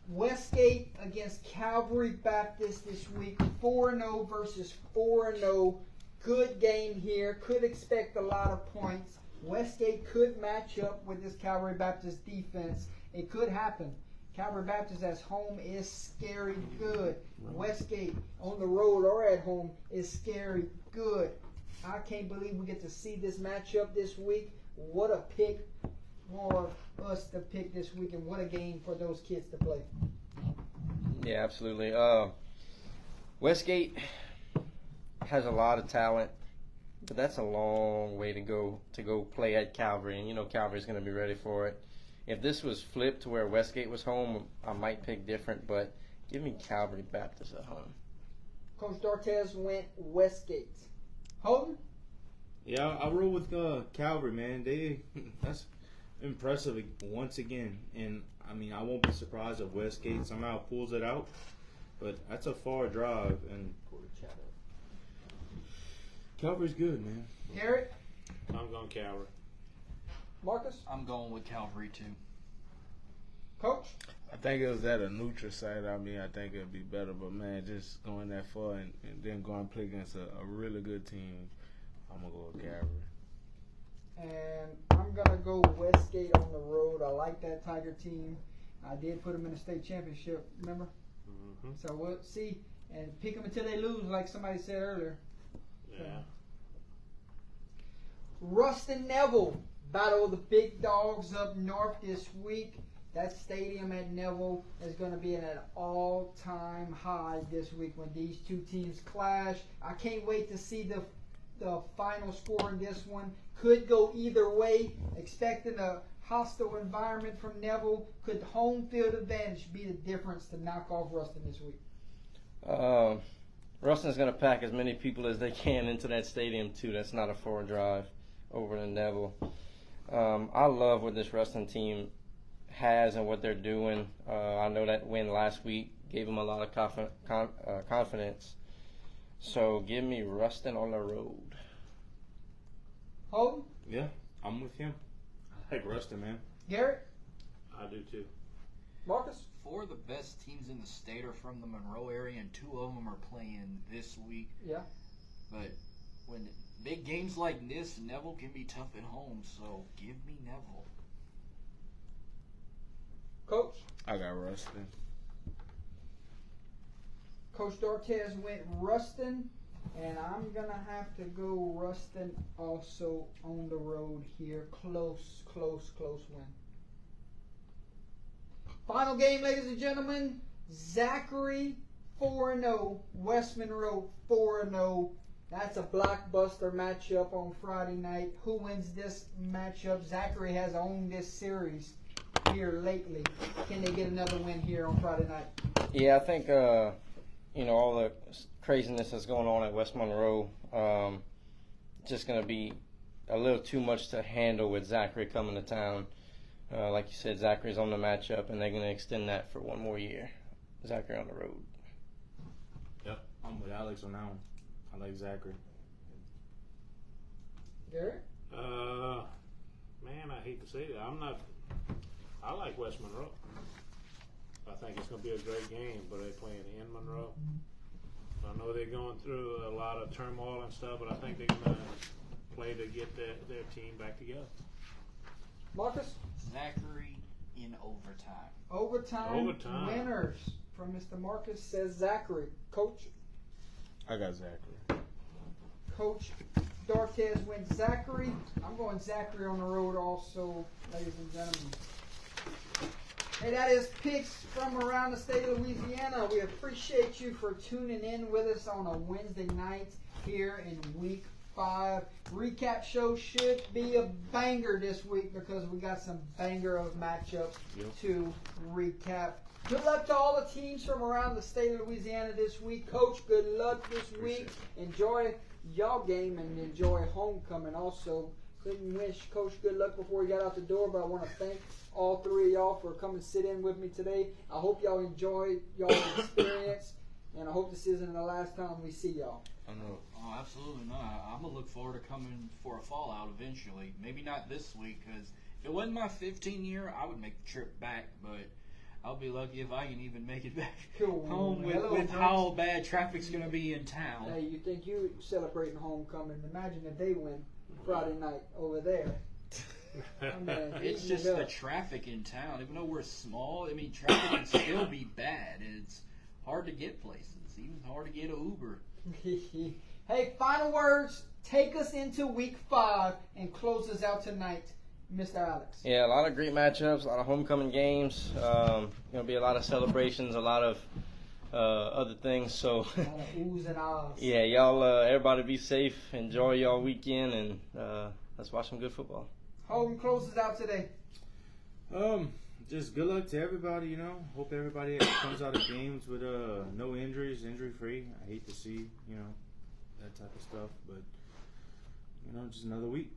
Westgate against Calvary Baptist this week. 4-0 versus 4-0. Good game here. Could expect a lot of points. Westgate could match up with this Calvary Baptist defense. It could happen. Calvary Baptist as home is scary good. Westgate on the road or at home is scary good. I can't believe we get to see this matchup this week. What a pick for us to pick this week, and what a game for those kids to play. Yeah, absolutely. Westgate has a lot of talent, but that's a long way to go play at Calvary, and you know Calvary's going to be ready for it. If this was flipped to where Westgate was home, I might pick different, but give me Calvary Baptist at home. Coach Dortez went Westgate. Holden? Yeah, I roll with Calvary, man. That's impressive once again, and I mean I won't be surprised if Westgate somehow pulls it out, but that's a far drive, and Calvary's good, man. Garrett? I'm going Calvary. Marcus? I'm going with Calvary too. Coach? I think it was at a neutral site. I mean, I think it'd be better, but man, just going that far and then going and play against a really good team, I'm gonna go with Calvary. And I'm going to go Westgate on the road. I like that Tiger team. I did put them in the state championship, remember? Mm-hmm. So we'll see. And pick them until they lose, like somebody said earlier. Yeah. Ruston Neville battle the big dogs up north this week. That stadium at Neville is going to be at an all-time high this week when these two teams clash. I can't wait to see the final score in this one. Could go either way. Expecting a hostile environment from Neville. Could home field advantage be the difference to knock off Ruston this week? Ruston's going to pack as many people as they can into that stadium, too. That's not a far drive over to Neville. I love what this Ruston team has and what they're doing. I know that win last week gave them a lot of confidence. So give me Ruston on the road. Holden? Yeah, I'm with him. I like Ruston, man. Garrett? I do too. Marcus? 4 of the best teams in the state are from the Monroe area, and 2 of them are playing this week. Yeah. But when big games like this, Neville can be tough at home, so give me Neville. Coach? I got Ruston. Coach Dortez went Ruston, and I'm going to have to go Ruston also on the road here. Close win. Final game, ladies and gentlemen. Zachary 4-0, West Monroe 4-0. That's a blockbuster matchup on Friday night. Who wins this matchup? Zachary has owned this series here lately. Can they get another win here on Friday night? Yeah, I think all the craziness that's going on at West Monroe, just going to be a little too much to handle with Zachary coming to town. Like you said, Zachary's on the matchup, and they're going to extend that for one more year. Zachary on the road. Yep, I'm with Alex on that one. I like Zachary. Garrett? Man, I hate to say that. I like West Monroe. I think it's going to be a great game, but they're playing in Monroe. I know they're going through a lot of turmoil and stuff, but I think they're going to play to get their team back together. Marcus? Zachary in overtime. Overtime winners from Mr. Marcus says Zachary. Coach? I got Zachary. Coach Dartez went Zachary. I'm going Zachary on the road also, ladies and gentlemen. Hey, that is picks from around the state of Louisiana. We appreciate you for tuning in with us on a Wednesday night here in week 5. Recap show should be a banger this week because we got some banger of matchups to recap. Good luck to all the teams from around the state of Louisiana this week. Coach, good luck this week. Enjoy y'all game and enjoy homecoming also. Couldn't wish Coach good luck before he got out the door, but I want to thank all 3 of y'all for coming sit in with me today. I hope y'all enjoyed y'all's experience, and I hope this isn't the last time we see y'all. I know. Oh, absolutely not. I'm going to look forward to coming for a fallout eventually. Maybe not this week, because if it wasn't my 15 year, I would make the trip back, but I'll be lucky if I can even make it back home with how bad traffic's going to be in town. Hey, you think you celebrating homecoming? Imagine if they win Friday night over there. It's just the traffic in town. Even though we're small, I mean, traffic can still be bad. It's hard to get places. Even hard to get an Uber. Hey, final words. Take us into week 5 and close us out tonight, Mr. Alex. Yeah, a lot of great matchups, a lot of homecoming games. Going to be a lot of celebrations, a lot of other things. So, A lot of oohs and ahs. yeah, y'all, everybody be safe. Enjoy y'all weekend, and let's watch some good football. Holden closes out today. Just good luck to everybody, Hope everybody comes out of games with no injuries, injury-free. I hate to see, that type of stuff, but, just another week.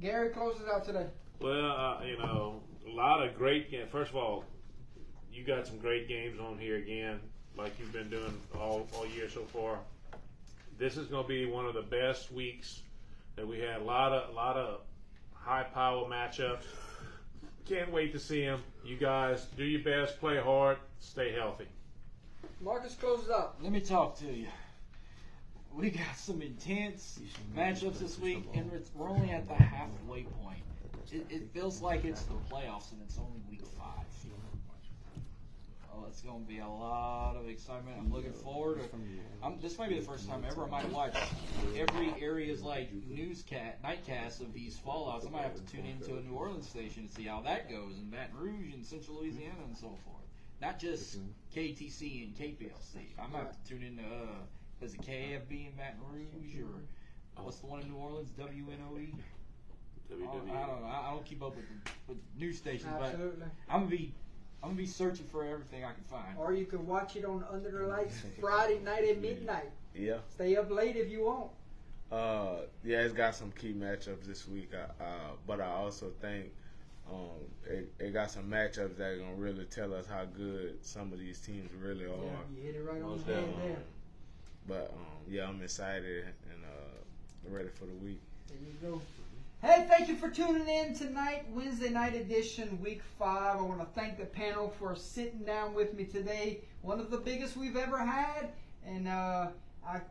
Gary closes out today. Well, a lot of great games. First of all, you got some great games on here again, like you've been doing all year so far. This is going to be one of the best weeks that we had. A lot of high-power matchups. Can't wait to see them. You guys do your best, play hard, stay healthy. Marcus closes out. Let me talk to you. We got some intense matchups this week, and we're only at the halfway point. It feels like it's the playoffs, and it's only week 5. Oh, it's going to be a lot of excitement. I'm looking forward to. This might be the first time ever I might watch every area's nightcast of these fallouts. I might have to tune into a New Orleans station to see how that goes in Baton Rouge and Central Louisiana and so forth. Not just KTC and KPLC. I might have to tune into is it KFB in Baton Rouge or what's the one in New Orleans? WNOE. I don't know. I don't keep up with news stations, Absolutely. but I'm gonna be searching for everything I can find. Or you can watch it on Under the Lights Friday night at midnight. Yeah. Stay up late if you want. Yeah, it's got some key matchups this week. But I also think it got some matchups that are gonna really tell us how good some of these teams really are. Yeah, you hit it right on the head there. But yeah, I'm excited and ready for the week. There you go. Hey, thank you for tuning in tonight, Wednesday night edition, week 5. I want to thank the panel for sitting down with me today. One of the biggest we've ever had. And I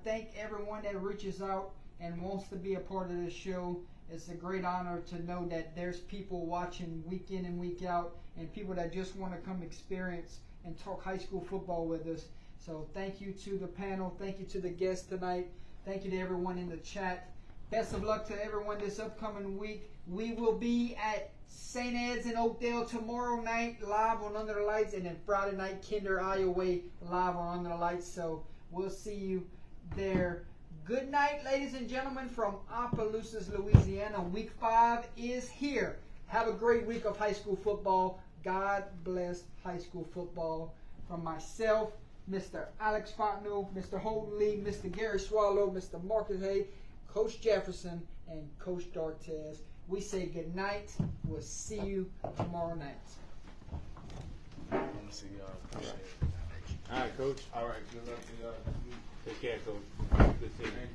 thank everyone that reaches out and wants to be a part of this show. It's a great honor to know that there's people watching week in and week out and people that just want to come experience and talk high school football with us. So thank you to the panel. Thank you to the guests tonight. Thank you to everyone in the chat. Best of luck to everyone this upcoming week. We will be at St. Ed's in Oakdale tomorrow night live on Under the Lights, and then Friday night Kinder Iowa live on Under the Lights. So we'll see you there Good night, ladies and gentlemen, from Opelousas, Louisiana. Week 5 is here. Have a great week of high school football. God bless high school football. From myself, Mr. Alex Fontenot, Mr. Holden Lee, Mr. Gary Swallow, Mr. Marcus Hay, Coach Jefferson, and Coach Dartez. We say good night. We'll see you tomorrow night. I'm gonna see y'all. All right, Coach. All right, good luck to y'all. Take care, Coach. Good seeing you.